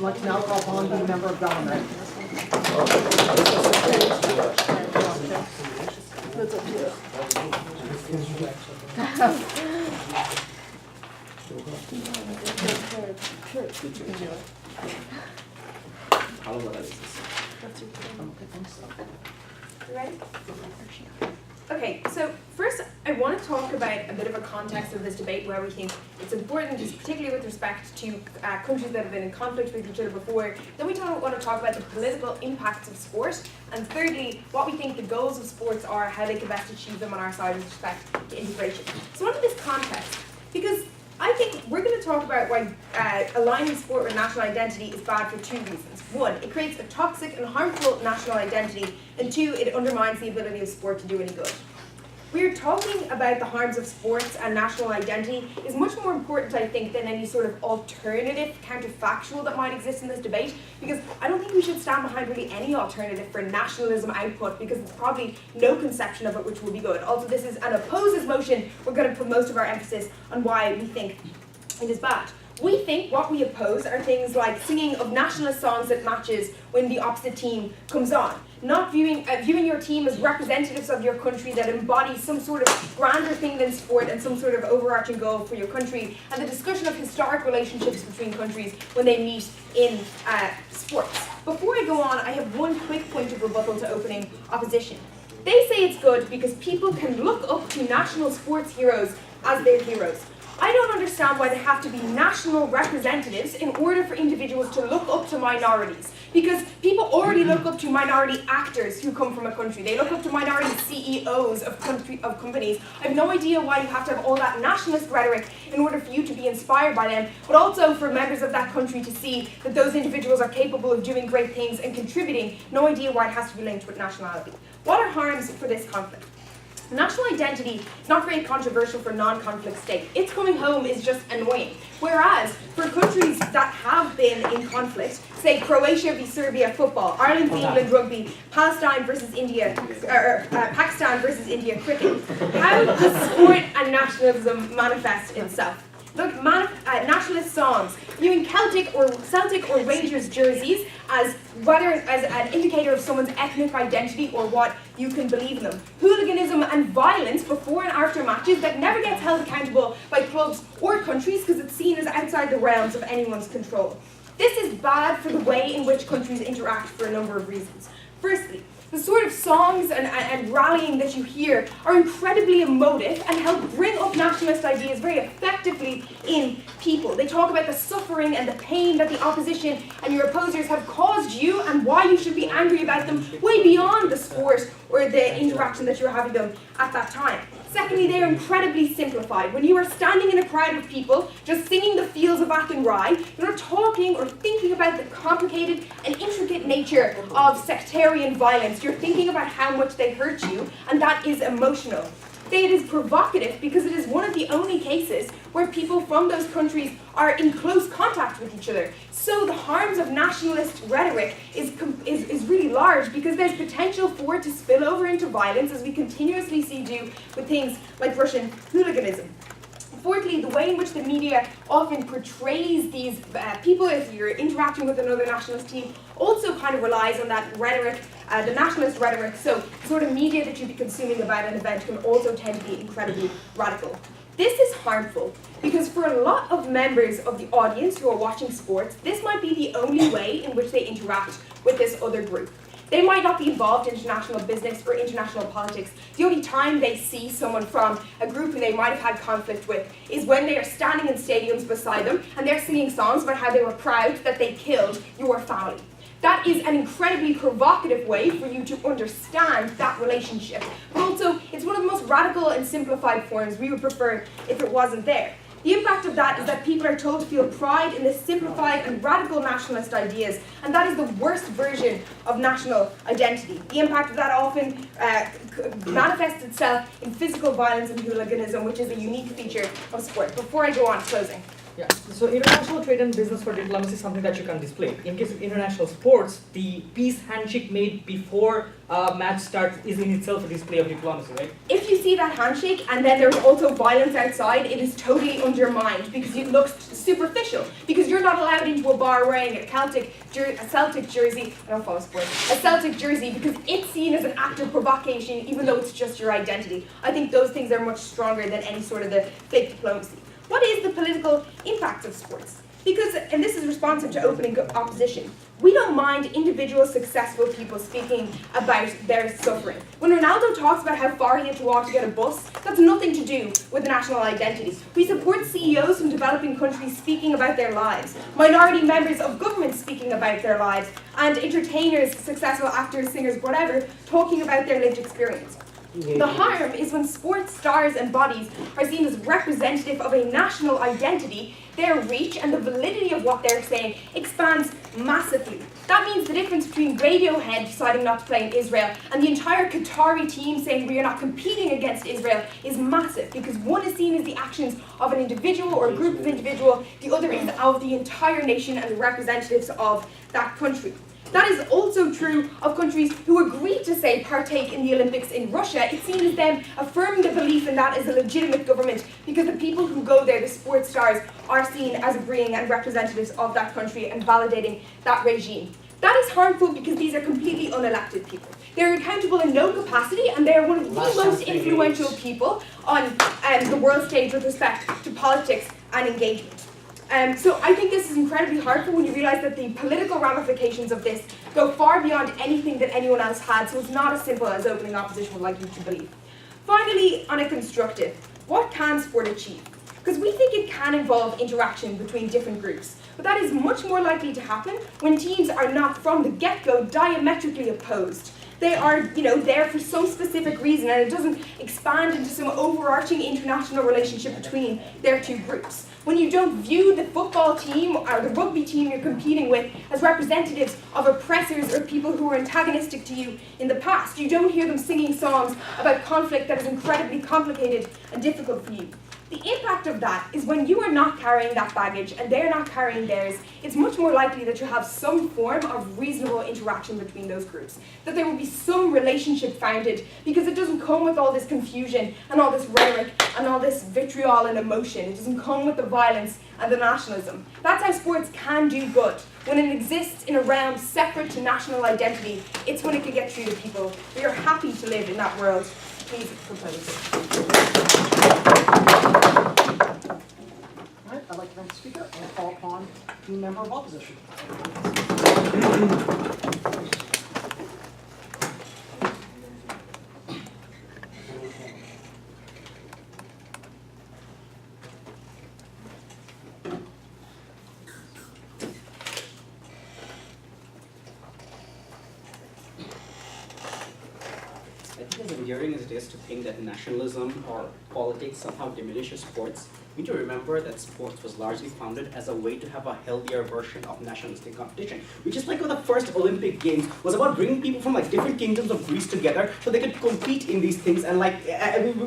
like to now call upon the member of government. That's up to you. Sure, you can do it. How long is this? That's your turn. You ready? Okay, so first I want to talk about a bit of a context of this debate where we think it's important, just particularly with respect to countries that have been in conflict with each other before. Then we want to talk about the political impacts of sport. And thirdly, what we think the goals of sports are, how they can best achieve them on our side with respect to integration. So under this context, because I think we're going to talk about why aligning sport with national identity is bad for 2 reasons. 1, it creates a toxic and harmful national identity, and 2, it undermines the ability of sport to do any good. We're talking about the harms of sports and national identity is much more important, I think, than any sort of alternative counterfactual that might exist in this debate, because I don't think we should stand behind really any alternative for nationalism output, because there's probably no conception of it which will be good. Also, this is an opposes motion. We're going to put most of our emphasis on why we think it is bad. We think what we oppose are things like singing of nationalist songs at matches when the opposite team comes on. Not viewing your team as representatives of your country that embody some sort of grander thing than sport and some sort of overarching goal for your country. And the discussion of historic relationships between countries when they meet in sports. Before I go on, I have one quick point of rebuttal to opening opposition. They say it's good because people can look up to national sports heroes as their heroes. I don't understand why there have to be national representatives in order for individuals to look up to minorities. Because people already look up to minority actors who come from a country. They look up to minority CEOs of companies. I have no idea why you have to have all that nationalist rhetoric in order for you to be inspired by them, but also for members of that country to see that those individuals are capable of doing great things and contributing. No idea why it has to be linked with nationality. What are harms for this conflict? National identity is not very controversial for non-conflict states. Its coming home is just annoying. Whereas, for countries that have been in conflict, say Croatia v Serbia football, Ireland v England rugby, Palestine versus India, Pakistan versus India cricket, how does sport and nationalism manifest itself? Look, nationalist songs, viewing Celtic or Rangers jerseys as an indicator of someone's ethnic identity or what you can believe in them. Hooliganism and violence before and after matches that never gets held accountable by clubs or countries because it's seen as outside the realms of anyone's control. This is bad for the way in which countries interact for a number of reasons. Firstly, the sort of songs and rallying that you hear are incredibly emotive and help bring up nationalist ideas very effectively in people. They talk about the suffering and the pain that the opposition and your opposers have caused you and why you should be angry about them way beyond the sport or the interaction that you're having them at that time. Secondly, they are incredibly simplified. When you are standing in a crowd of people just singing the fields of Athenry, you're not talking or thinking about the complicated and intricate nature of sectarian violence. You're thinking about how much they hurt you, and that is emotional. It is provocative because it is one of the only cases where people from those countries are in close contact with each other. So the harms of nationalist rhetoric is really large because there's potential for it to spill over into violence, as we continuously see do with things like Russian hooliganism. Fourthly, the way in which the media often portrays these people, if you're interacting with another nationalist team, also kind of relies on that rhetoric, the nationalist rhetoric. So the sort of media that you'd be consuming about an event can also tend to be incredibly radical. This is harmful because for a lot of members of the audience who are watching sports, this might be the only way in which they interact with this other group. They might not be involved in international business or international politics. The only time they see someone from a group who they might have had conflict with is when they are standing in stadiums beside them and they're singing songs about how they were proud that they killed your family. That is an incredibly provocative way for you to understand that relationship. But also, it's one of the most radical and simplified forms we would prefer if it wasn't there. The impact of that is that people are told to feel pride in the simplified and radical nationalist ideas, and that is the worst version of national identity. The impact of that often manifests itself in physical violence and hooliganism, which is a unique feature of sport. Before I go on, closing. Yeah, so international trade and business for diplomacy is something that you can display. In case of international sports, the peace handshake made before a match starts is in itself a display of diplomacy, right? If you see that handshake and then there's also violence outside, it is totally undermined because it looks superficial. Because you're not allowed into a bar wearing a Celtic jersey, I don't follow sports, a Celtic jersey because it's seen as an act of provocation even though it's just your identity. I think those things are much stronger than any sort of the fake diplomacy. What is the political impact of sports? Because, and this is responsive to opening opposition, we don't mind individual successful people speaking about their suffering. When Ronaldo talks about how far he had to walk to get a bus, that's nothing to do with national identity. We support CEOs from developing countries speaking about their lives, minority members of government speaking about their lives, and entertainers, successful actors, singers, whatever, talking about their lived experience. The harm is when sports stars and bodies are seen as representative of a national identity, their reach and the validity of what they're saying expands massively. That means the difference between Radiohead deciding not to play in Israel and the entire Qatari team saying we are not competing against Israel is massive, because one is seen as the actions of an individual or a group of individuals, the other is of the entire nation and the representatives of that country. That is also true of countries who agreed to, say, partake in the Olympics in Russia. It's seen as them affirming the belief in that as a legitimate government because the people who go there, the sports stars, are seen as agreeing and representatives of that country and validating that regime. That is harmful because these are completely unelected people. They're accountable in no capacity and they are one of the most influential people on the world stage with respect to politics and engagement. So I think this is incredibly hurtful when you realise that the political ramifications of this go far beyond anything that anyone else had, so it's not as simple as opening opposition would like you to believe. Finally, on a constructive, what can sport achieve? because we think it can involve interaction between different groups. But that is much more likely to happen when teams are not from the get-go diametrically opposed. They are, there for some specific reason, and it doesn't expand into some overarching international relationship between their two groups. When you don't view the football team or the rugby team you're competing with as representatives of oppressors or people who were antagonistic to you in the past, you don't hear them singing songs about conflict that is incredibly complicated and difficult for you. The impact of that is when you are not carrying that baggage and they're not carrying theirs, it's much more likely that you have some form of reasonable interaction between those groups. That there will be some relationship founded because it doesn't come with all this confusion and all this rhetoric and all this vitriol and emotion. It doesn't come with the violence and the nationalism. That's how sports can do good. When it exists in a realm separate to national identity, it's when it can get through to people. We are happy to live in that world. Please propose. Alright, I'd like to thank the speaker and call upon the member of opposition. I think as endearing as it is to think that nationalism or politics somehow diminishes sports, we need to remember that sports was largely founded as a way to have a healthier version of nationalistic competition, which is like when the first Olympic Games was about bringing people from like different kingdoms of Greece together so they could compete in these things, and like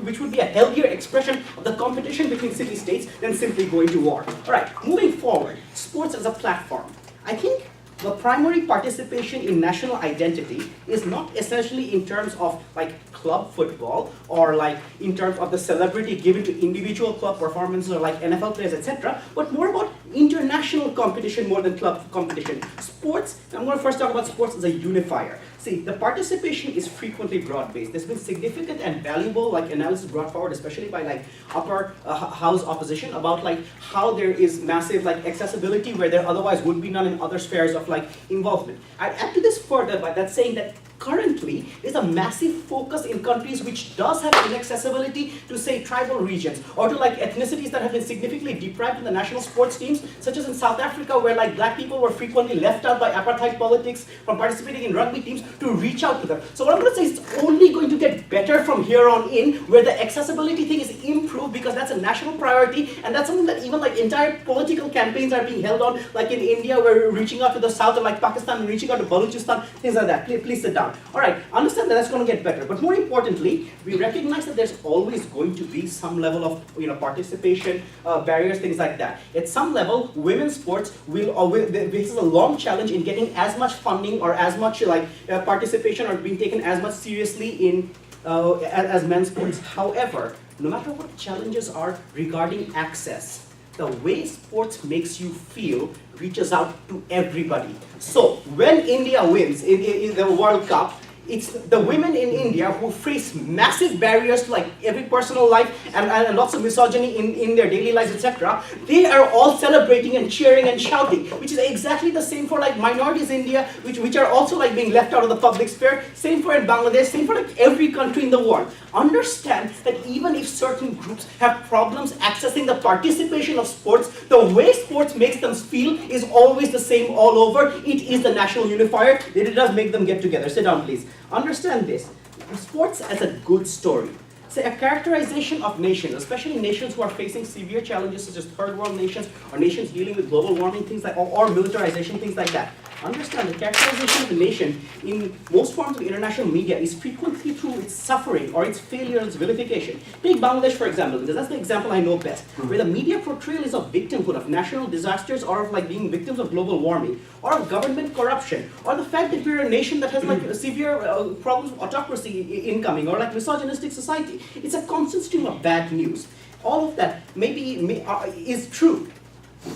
which would be a healthier expression of the competition between city-states than simply going to war. All right, moving forward, sports as a platform. I think the primary participation in national identity is not essentially in terms of like club football or like in terms of the celebrity given to individual club performances or like NFL players, etc., but more about international competition more than club competition. Sports, I'm going to first talk about sports as a unifier. See, the participation is frequently broad-based. There's been significant and valuable like analysis brought forward, especially by like upper house opposition, about like how there is massive like accessibility where there otherwise would be none in other spheres of like involvement. I'd add to this further by that saying that currently there's a massive focus in countries which does have inaccessibility to say tribal regions or to like ethnicities that have been significantly deprived in the national sports teams, such as in South Africa where like black people were frequently left out by apartheid politics from participating in rugby teams, to reach out to them. So what I'm going to say is it's only going to get better from here on in, where the accessibility thing is improved because that's a national priority, and that's something that even like entire political campaigns are being held on, like in India where we're reaching out to the south, and like Pakistan and reaching out to Balochistan, things like that. Please sit down. All right, understand that that's going to get better, but more importantly, we recognize that there's always going to be some level of participation barriers, things like that. At some level, women's sports will always, this is a long challenge in getting as much funding or as much like participation or being taken as much seriously in as men's sports. However, no matter what the challenges are regarding access, the way sports makes you feel reaches out to everybody. So when India wins in the World Cup, it's the women in India who face massive barriers to like every personal life and lots of misogyny in their daily lives, etc. They are all celebrating and cheering and shouting, which is exactly the same for like minorities in India, which are also like being left out of the public sphere. Same for in Bangladesh, same for like every country in the world. Understand that even if certain groups have problems accessing the participation of sports, the way sports makes them feel is always the same all over. It is the national unifier. It does make them get together. Sit down, please. Understand this. Sports as a good story. Say a characterization of nations, especially nations who are facing severe challenges such as third world nations or nations dealing with global warming, things like, or militarization, things like that. Understand the characterization of the nation in most forms of international media is frequently through its suffering or its failure and its vilification. Take Bangladesh, for example, because that's the example I know best, where the media portrayal is of victimhood of national disasters or of like being victims of global warming or of government corruption or the fact that we're a nation that has like severe problems of autocracy incoming or like misogynistic society. It's a constant stream of bad news. All of that is true.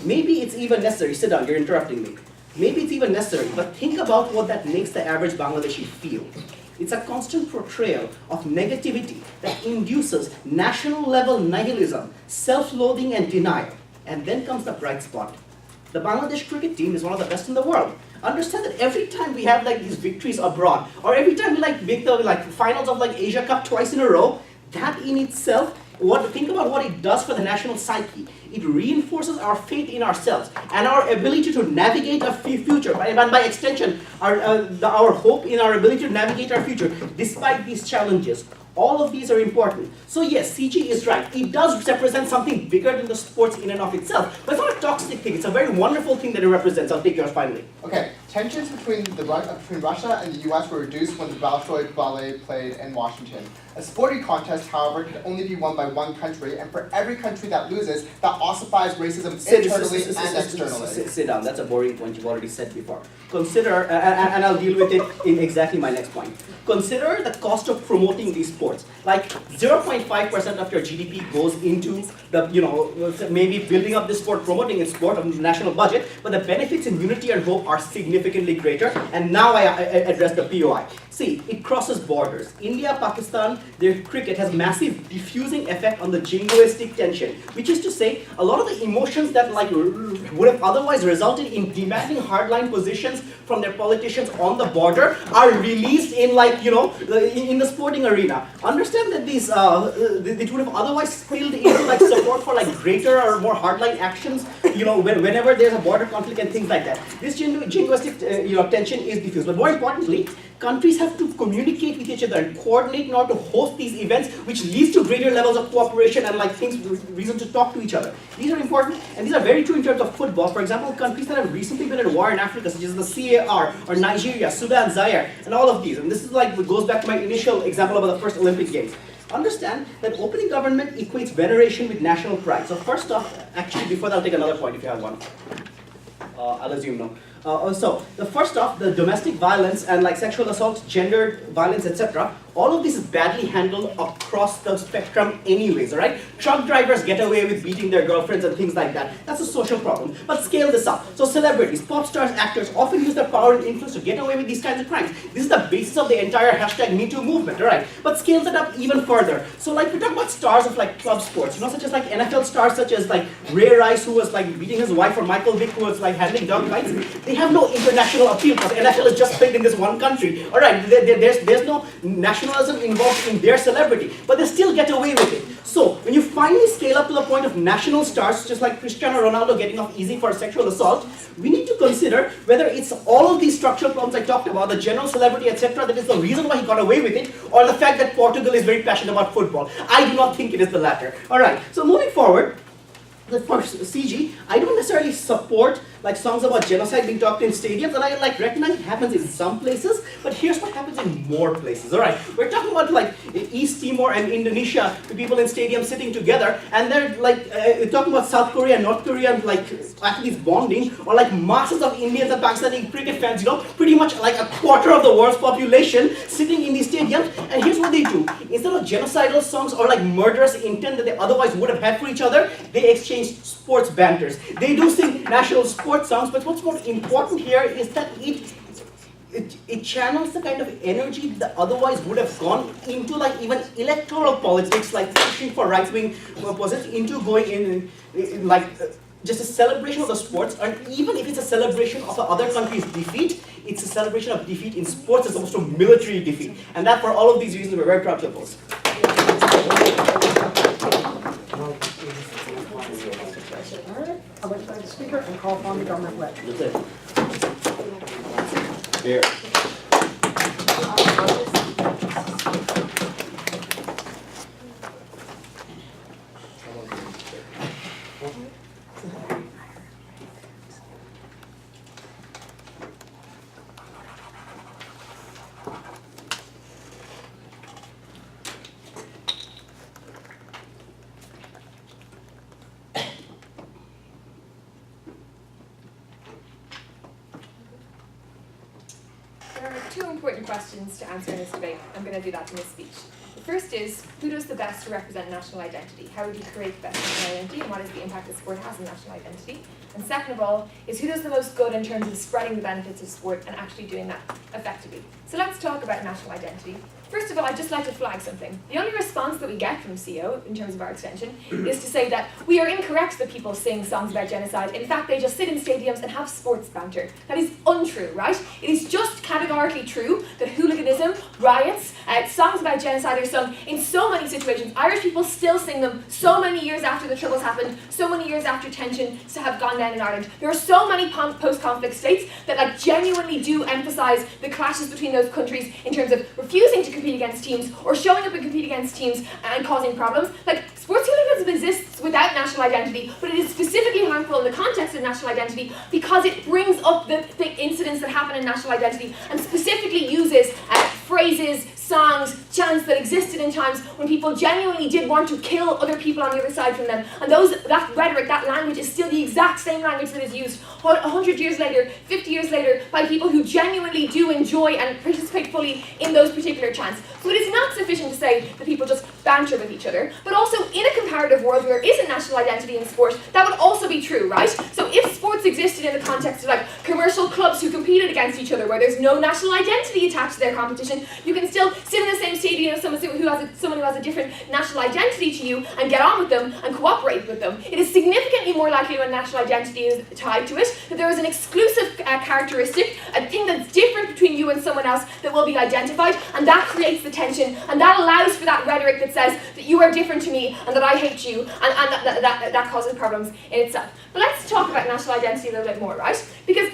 Maybe it's even necessary. Sit down, you're interrupting me. Maybe it's even necessary, but think about what that makes the average Bangladeshi feel. It's a constant portrayal of negativity that induces national level nihilism, self-loathing and denial. And then comes the bright spot. The Bangladesh cricket team is one of the best in the world. Understand that every time we have like these victories abroad, or every time we like make the like finals of like Asia Cup twice in a row, that in itself Think about what it does for the national psyche. It reinforces our faith in ourselves and our ability to navigate a future, and by extension, our hope in our ability to navigate our future despite these challenges. All of these are important. So yes, CG is right. It does represent something bigger than the sports in and of itself, but it's not a toxic thing. It's a very wonderful thing that it represents. I'll take yours finally. Okay, tensions between Russia and the US were reduced when the Bolshoi Ballet played in Washington. A sporting contest, however, can only be won by one country, and for every country that loses, that ossifies racism internally and externally. Sit down. That's a boring point you've already said before. Consider, and I'll deal with it in exactly my next point. Consider the cost of promoting these sports. Like 0.5% of your GDP goes into the, maybe building up this sport, promoting a sport of the national budget, but the benefits in unity and hope are significantly greater. And now I address the POI. See, it crosses borders. India, Pakistan, their cricket has massive diffusing effect on the jingoistic tension, which is to say, a lot of the emotions that would have otherwise resulted in demanding hardline positions from their politicians on the border are released in in the sporting arena. Understand that these it would have otherwise spilled into support for greater or more hardline actions, whenever there's a border conflict and things like that. This jingoistic tension is diffused, but more importantly, countries have to communicate with each other and coordinate in order to host these events, which leads to greater levels of cooperation and reason to talk to each other. These are important, and these are very true in terms of football. For example, countries that have recently been at war in Africa, such as the CAR, or Nigeria, Sudan, Zaire, and all of these. And this is goes back to my initial example about the first Olympic Games. Understand that opening government equates veneration with national pride. So first off, actually before that, I'll take another point if you have one. I'll assume no. So, the first off, the domestic violence and sexual assault, gender violence, etc. All of this is badly handled across the spectrum anyways, alright? Truck drivers get away with beating their girlfriends and things like that. That's a social problem. But scale this up. So celebrities, pop stars, actors often use their power and influence to get away with these kinds of crimes. This is the basis of the entire #MeToo movement, alright? But scale it up even further. So we talk about stars of club sports, such as NFL stars such as Ray Rice, who was beating his wife, or Michael Vick, who was handling dog fights. They have no international appeal because NFL is just played in this one country. Alright, there's no nationalism involved in their celebrity, but they still get away with it. So, when you finally scale up to the point of national stars, just like Cristiano Ronaldo getting off easy for sexual assault, we need to consider whether it's all of these structural problems I talked about, the general celebrity, etc., that is the reason why he got away with it, or the fact that Portugal is very passionate about football. I do not think it is the latter. Alright, so moving forward, for CG, I don't necessarily support songs about genocide being talked in stadiums, and I recognize it happens in some places, but here's what happens in more places. Alright, we're talking about East Timor and Indonesia, the people in stadiums sitting together, and they're talking about South Korea and North Korea and athletes bonding, or masses of Indians and Pakistani cricket fans, pretty much a quarter of the world's population sitting in these stadiums, and here's what they do. Instead of genocidal songs or murderous intent that they otherwise would have had for each other, they exchange sports banters. They do sing national sports songs, but what's more important here is that it channels the kind of energy that otherwise would have gone into even electoral politics, pushing for right-wing purposes, into going in just a celebration of the sports, and even if it's a celebration of the other country's defeat, it's a celebration of defeat in sports as opposed to military defeat. And that, for all of these reasons, we're very proud to oppose. Alright, I'd like to thank the speaker and call upon the government whip. That's it. Here. There are two important questions to answer in this debate. I'm going to do that in this speech. The first is, who does the best to represent national identity? How would you create the best national identity, and what is the impact that sport has on national identity? And second of all, is who does the most good in terms of spreading the benefits of sport and actually doing that effectively? So let's talk about national identity. First of all, I'd just like to flag something. The only response that we get from CO, in terms of our extension, is to say that we are incorrect that people sing songs about genocide. In fact, they just sit in stadiums and have sports banter. That is untrue, right? It is just categorically true that hooliganism, riots, songs about genocide are sung in so many situations. Irish people still sing them so many years after the Troubles happened, so many years after tensions have gone down in Ireland. There are so many post-conflict states that like genuinely do emphasise the clashes between those countries in terms of refusing to compete against teams or showing up and compete against teams and causing problems. Like, sports hooliganism exists without national identity, but it is specifically harmful in the context of national identity because it brings up the incidents that happen in national identity and specifically uses phrases, songs, chants that existed in times when people genuinely did want to kill other people on the other side from them. And that rhetoric, that language is still the exact same language that is used 100 years later, 50 years later, by people who genuinely do enjoy and participate fully in those particular chants. So it is not sufficient to say that people just banter with each other, but also in a comparative world where there is a national identity in sport, that would also be true, right? So if sports existed in the context of like commercial clubs who competed against each other, where there's no national identity attached to their competition, you can still sit in the same stadium as someone who has a different national identity to you and get on with them and cooperate with them. It is significantly more likely when national identity is tied to it that there is an exclusive characteristic, a thing that's different between you and someone else that will be identified, and that creates the tension, and that allows for that rhetoric that says that you are different to me and that I hate you, and that causes problems in itself. But let's talk about national identity a little bit more, right? Because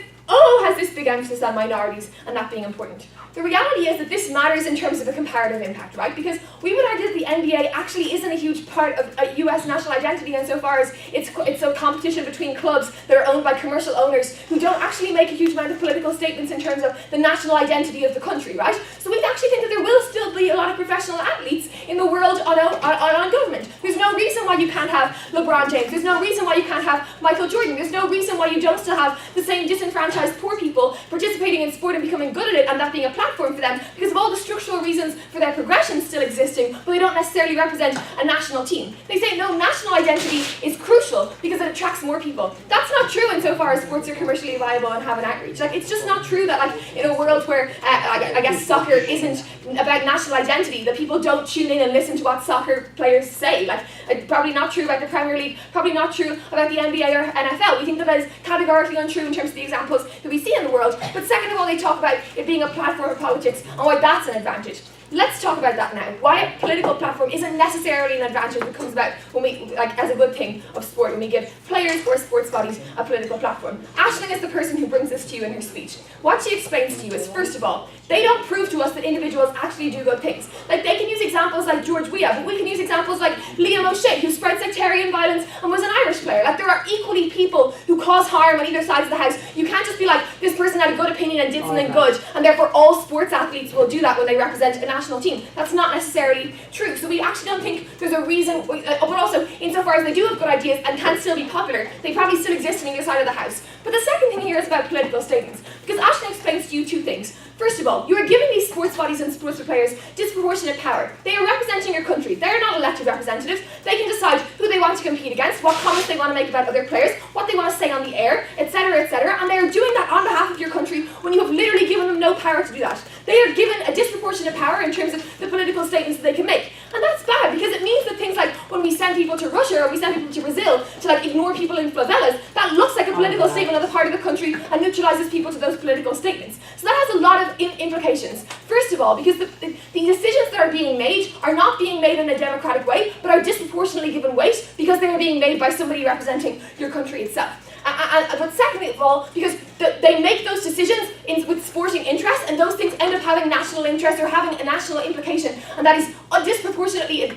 has this big emphasis on minorities and that being important. The reality is that this matters in terms of a comparative impact, right? Because we would argue that the NBA actually isn't a huge part of a US national identity insofar as it's a competition between clubs that are owned by commercial owners who don't actually make a huge amount of political statements in terms of the national identity of the country, right? So we actually think that there will still be a lot of professional athletes in the world on government. There's no reason why you can't have LeBron James. There's no reason why you can't have Michael Jordan. There's no reason why you don't still have the same disenfranchised poor people participating in sport and becoming good at it and that being a platform for them because of all the structural reasons for their progression still existing, but they don't necessarily represent a national team. They say no, national identity is crucial because it attracts more people. That's not true insofar as sports are commercially viable and have an outreach. Like, it's just not true that like in a world where I guess soccer isn't about national identity, that people don't tune in and listen to what soccer players say. Like, probably not true about the Premier League, probably not true about the NBA or NFL. We think that is categorically untrue in terms of the examples that we see in the world. But second of all, they talk about it being a platform of politics and why that's an advantage. Let's talk about that now. Why a political platform isn't necessarily an advantage that comes about when we, like, as a good thing of sport, when we give players or sports bodies a political platform. Aisling is the person who brings this to you in her speech. What she explains to you is, first of all, they don't prove to us that individuals actually do good things. Like, they can use examples like George Weah, but we can use examples like Liam O'Shea, who spread sectarian violence and was an Irish player. Like, there are equally people who cause harm on either side of the house. You can't just be like, this person had a good opinion and did something good, and therefore all sports athletes will do that when they represent a national team. That's not necessarily true. So we actually don't think there's a reason, but also, insofar as they do have good ideas and can still be popular, they probably still exist on either side of the house. But the second thing here is about political statements, because Aisling explains to you two things. First of all, you are giving these sports bodies and sports players disproportionate power. They are representing your country. They are not elected representatives. They can decide who they want to compete against, what comments they want to make about other players, what they want to say on the air, etc., and they are doing that on behalf of your country when you have literally given them no power to do that. They are given a disproportionate power in terms of the political statements that they can make. And that's bad, because it means that things like when we send people to Russia or we send people to Brazil to like ignore people in favelas, that looks like a political statement on the part of the country and neutralizes people to those political statements. So that has a lot of implications. First of all, because the decisions that are being made are not being made in a democratic way, but are disproportionately given weight because they are being made by somebody representing your country itself. But secondly of all, because they make those decisions with sporting interests, and those things end up having national interest or having a national implication, and that is disproportionately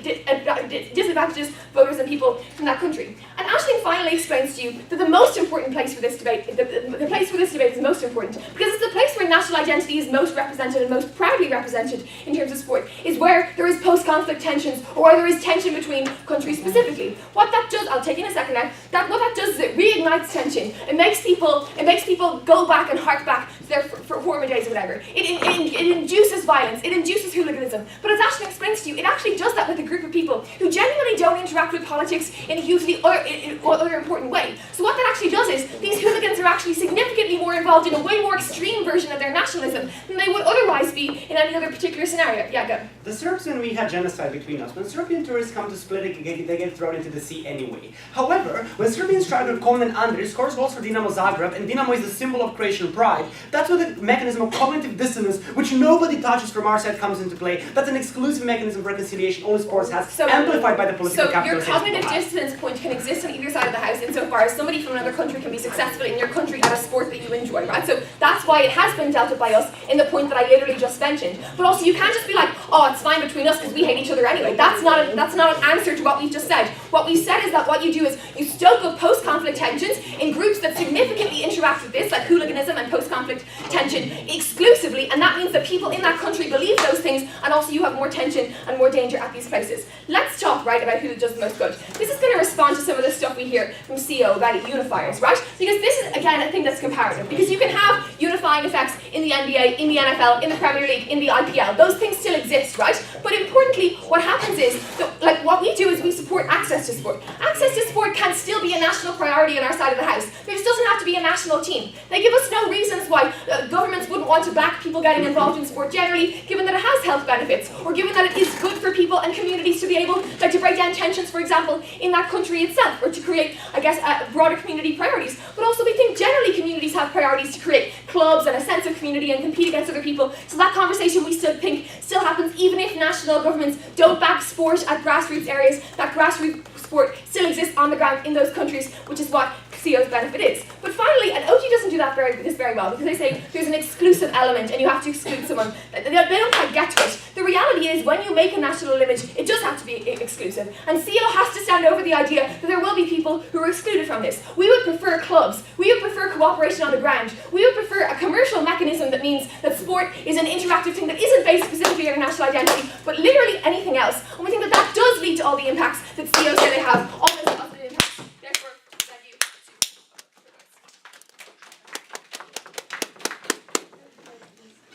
disadvantages voters and people from that country. And Aisling finally explains to you that the most important place for this debate, the place where this debate is most important, because it's the place where national identity is most represented and most proudly represented in terms of sport, is where there is post-conflict tensions, or where there is tension between countries specifically. What that does, I'll take in a second now, what that does is it reignites tension. It makes people go back and hark back to their former days or whatever. It induces violence, it induces hooliganism. But as Aisling explains to you, it actually does that with a group of people who genuinely don't interact with politics in a hugely other important way. So what that actually does is, these hooligans are actually significantly more involved in a way more extreme version of their nationalism than they would otherwise be in any other particular scenario? Yeah, go. The Serbs and we had genocide between us. When Serbian tourists come to Split, they get thrown into the sea anyway. However, when Serbians try to Conan Andrić scores goals for Dinamo Zagreb, and Dinamo is the symbol of Croatian pride, that's where the mechanism of cognitive dissonance, which nobody touches from our side, comes into play. That's an exclusive mechanism of reconciliation only sports has, amplified by the political capital. So your cognitive dissonance point can exist on either side of the house insofar as somebody from another country can be successful in your country at a sport that you enjoy, right? So that's why it has been dealt with by us in the point that I literally just mentioned. But also you can't just be like, oh, it's fine between us because we hate each other anyway. That's not an answer to what we've just said. What we said is that what you do is you stoke up post-conflict tensions in groups that significantly interact with this, like hooliganism and post-conflict tension exclusively, and that means that people in that country believe those things, and also you have more tension and more danger at these places. Let's talk, right, about who does the most good. This is going to respond to some of the stuff we hear from CEO about unifiers, right? Because this is, again, a thing that's comparative, because you can have unifying effects in the NBA, in the NFL, in the Premier League, in the IPL. Those things still exist, right? But importantly, what happens is, that, like, what we do is we support access to sport. Access to sport can still be a national priority on our side of the house. There just doesn't have to be a national team. They give us no reasons why governments wouldn't want to back people getting involved in sport generally, given that it has health benefits, or given that it is good for people and communities to be able, like, to break down tensions, for example, in that country itself, or to create, I guess, broader community priorities. But also we think generally communities have priorities to create clubs and a sense of community and compete against other people. So that conversation we still think still happens even if national governments don't back sport at grassroots areas. That grassroots sport still exists on the ground in those countries, which is what CEO's benefit is. But finally, and OG doesn't do this very well, because they say there's an exclusive element and you have to exclude someone. They don't quite get to it. The reality is when you make a national image, it does have to be exclusive. And CEO has to stand over the idea that there will be people who are excluded from this. We would prefer clubs. We would prefer cooperation on the ground. We would prefer a commercial mechanism that means that sport is an interactive thing that isn't based specifically on a national identity, but literally anything else. And we think that that does lead to all the impacts that CEOs say they have, all those positive impacts. Therefore, thank you.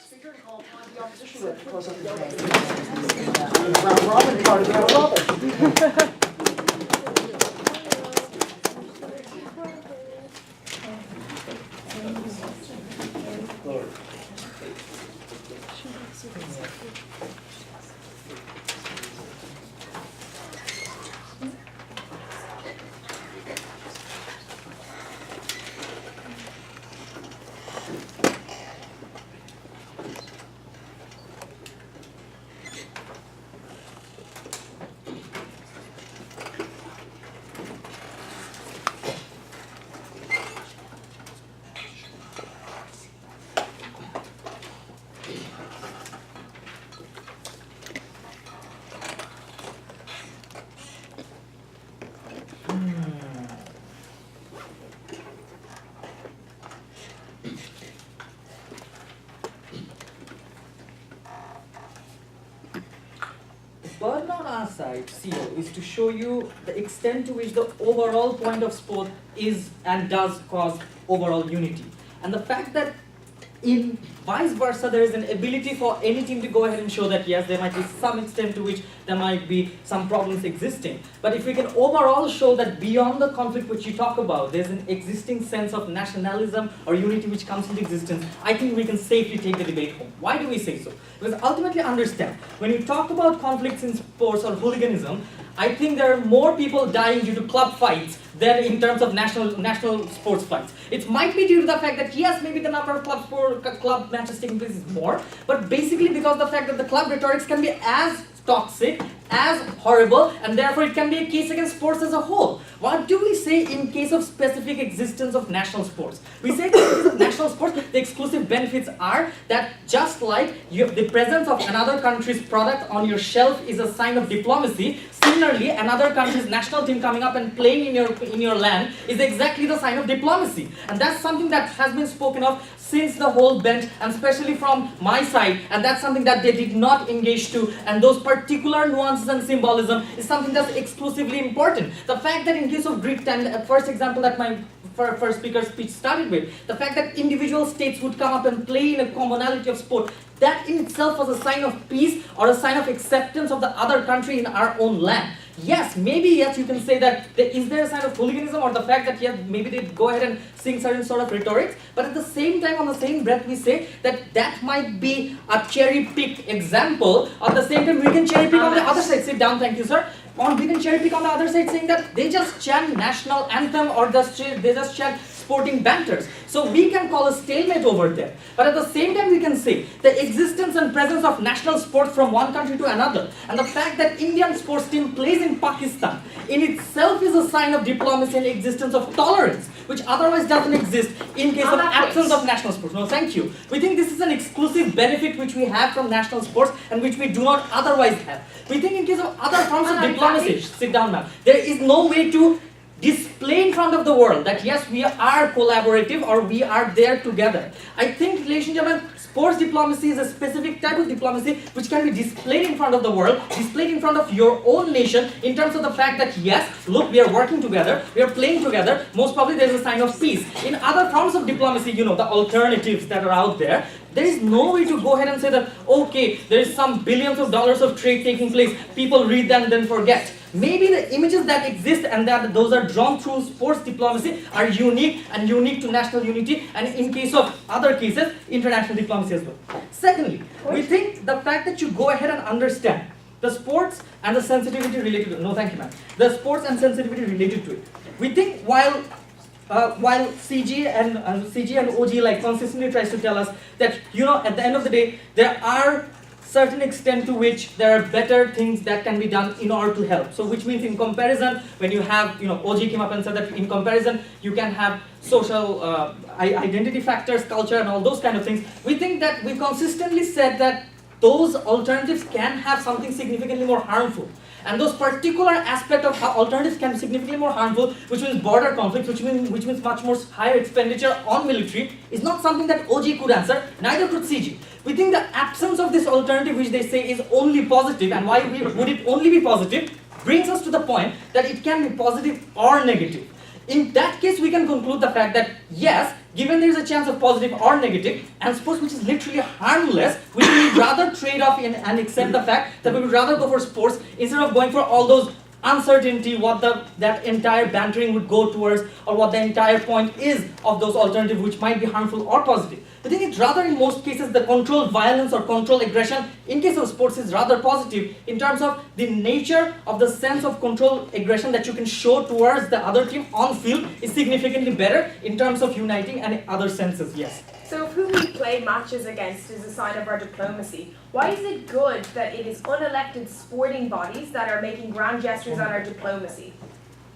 Speaker, call upon the opposition group to close up the debate. Round robin, part of the round robin. burden on our side, CEO, is to show you the extent to which the overall point of sport is and does cause overall unity. And the fact that in vice versa, there is an ability for any team to go ahead and show that yes, there might be some extent to which there might be some problems existing. But if we can overall show that beyond the conflict which you talk about, there's an existing sense of nationalism or unity which comes into existence, I think we can safely take the debate home. Why do we say so? Because ultimately understand, when you talk about conflicts in sports or hooliganism, I think there are more people dying due to club fights than in terms of national sports fights. It might be due to the fact that yes, maybe the number of club matches taking place is more, but basically because of the fact that the club rhetorics can be as toxic, as horrible, and therefore it can be a case against sports as a whole. What do we say in case of specific existence of national sports? We say that in case of national sports, the exclusive benefits are that just like the presence of another country's product on your shelf is a sign of diplomacy, similarly, another country's national team coming up and playing in your land is exactly the sign of diplomacy. And that's something that has been spoken of since the whole bench, and especially from my side, and that's something that they did not engage to, and those particular nuances and symbolism is something that's exclusively important. The fact that in case of Greek, and first example that my first speaker's speech started with, the fact that individual states would come up and play in a commonality of sport, that in itself was a sign of peace or a sign of acceptance of the other country in our own land. Yes, maybe yes, you can say that is there a sign of hooliganism, or the fact that yes, maybe they go ahead and sing certain sort of rhetoric, but at the same time, on the same breath, we say that that might be a cherry pick example. At the same time, we can cherry pick on the other side. Sit down, thank you, sir. Or we can cherry pick on the other side, saying that they just chant national anthem, or they just chant sporting banters. So we can call a stalemate over there. But at the same time, we can say the existence and presence of national sports from one country to another, and the fact that Indian sports team plays in Pakistan in itself is a sign of diplomacy and existence of tolerance, which otherwise doesn't exist in case of absence of national sports. No, thank you. We think this is an exclusive benefit which we have from national sports and which we do not otherwise have. We think in case of other forms of diplomacy, sit down now, there is no way to display in front of the world that yes, we are collaborative or we are there together. I think, ladies and gentlemen, sports diplomacy is a specific type of diplomacy which can be displayed in front of the world, displayed in front of your own nation in terms of the fact that yes, look, we are working together, we are playing together, most probably there is a sign of peace. In other forms of diplomacy, you know, the alternatives that are out there, there is no way to go ahead and say that, okay, there is some billions of dollars of trade taking place, people read them then forget. Maybe the images that exist and that those are drawn through sports diplomacy are unique and unique to national unity, and in case of other cases, international diplomacy as well. Secondly, we think the fact that you go ahead and understand the sports and the sensitivity related to it. No, thank you, ma'am. The sports and sensitivity related to it. We think while CG and OG like consistently tries to tell us that, you know, at the end of the day, there are certain extent to which there are better things that can be done in order to help. So which means in comparison, when you have, you know, OG came up and said that in comparison, you can have social identity factors, culture and all those kind of things. We think that we consistently said that those alternatives can have something significantly more harmful. And those particular aspect of how alternatives can be significantly more harmful, which means border conflicts, which means much more higher expenditure on military, is not something that OG could answer, neither could CG. We think the absence of this alternative, which they say is only positive, and why would it only be positive, brings us to the point that it can be positive or negative. In that case, we can conclude the fact that yes, given there is a chance of positive or negative, and sports which is literally harmless, we would rather trade off and accept the fact that we would rather go for sports instead of going for all those uncertainty, what that entire bantering would go towards, or what the entire point is of those alternatives which might be harmful or positive. I think it's rather in most cases the controlled violence or controlled aggression in case of sports is rather positive in terms of the nature of the sense of controlled aggression that you can show towards the other team on field is significantly better in terms of uniting and other senses, yes. So if who we play matches against is a sign of our diplomacy, why is it good that it is unelected sporting bodies that are making grand gestures on our diplomacy?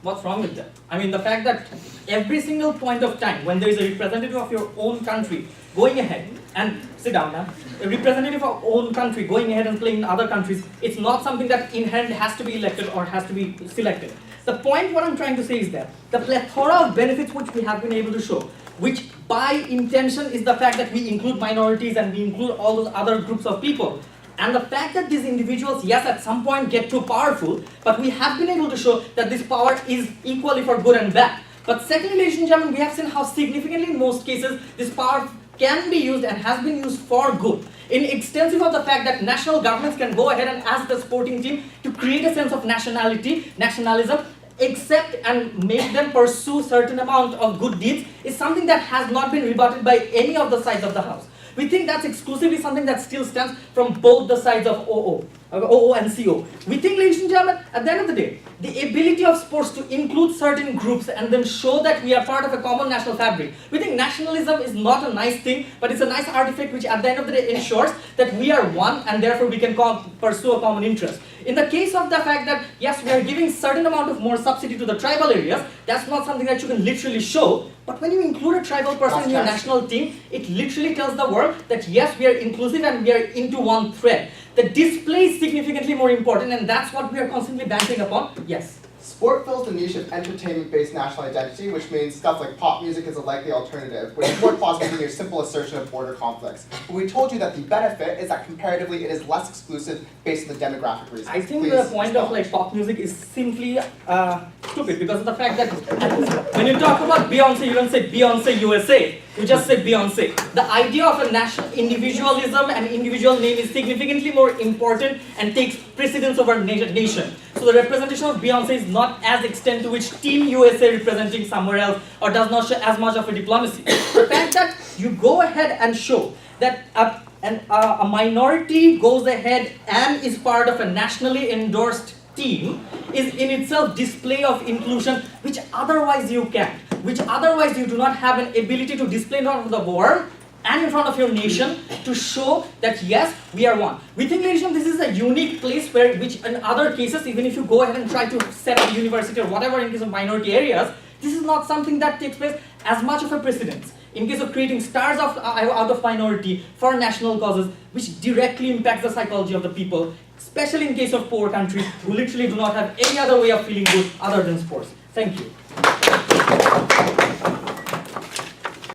What's wrong with that? I mean, the fact that every single point of time when there is a representative of your own country going ahead and sit down now, a representative of your own country going ahead and playing in other countries, it's not something that inherently has to be elected or has to be selected. The point what I'm trying to say is that the plethora of benefits which we have been able to show, which by intention is the fact that we include minorities and we include all those other groups of people. And the fact that these individuals, yes, at some point get too powerful, but we have been able to show that this power is equally for good and bad. But secondly, ladies and gentlemen, we have seen how significantly in most cases this power can be used and has been used for good. In extensive of the fact that national governments can go ahead and ask the sporting team to create a sense of nationality, nationalism, accept and make them pursue certain amount of good deeds is something that has not been rebutted by any of the sides of the house. We think that's exclusively something that still stands from both the sides of OO and CO. We think, ladies and gentlemen, at the end of the day, the ability of sports to include certain groups and then show that we are part of a common national fabric. We think nationalism is not a nice thing, but it's a nice artifact which at the end of the day ensures that we are one and therefore we can pursue a common interest. In the case of the fact that, yes, we are giving certain amount of more subsidy to the tribal areas, that's not something that you can literally show. But when you include a tribal person in your national team, it literally tells the world that yes, we are inclusive and we are into one thread. The display is significantly more important, and that's what we are constantly banking upon. Yes. Sport fills the niche of entertainment-based national identity, which means stuff like pop music is a likely alternative, which is more plausible than your simple assertion of border conflicts. But we told you that the benefit is that comparatively it is less exclusive based on the demographic reasons. I think the point of like pop music is simply stupid because of the fact that when you talk about Beyonce, you don't say Beyonce USA, you just say Beyonce. The idea of a national individualism and individual name is significantly more important and takes precedence over nation. So the representation of Beyonce is not as extent to which Team USA representing somewhere else or does not show as much of a diplomacy. The fact that you go ahead and show that a minority goes ahead and is part of a nationally endorsed team is in itself display of inclusion which otherwise you can't, which otherwise you do not have an ability to display in front of the world and in front of your nation to show that yes, we are one. We think, ladies and gentlemen, this is a unique place where, which in other cases, even if you go ahead and try to set up a university or whatever in case of minority areas, this is not something that takes place as much of a precedence. In case of creating stars out of minority for national causes, which directly impacts the psychology of the people, especially in case of poor countries who literally do not have any other way of feeling good other than sports. Thank you.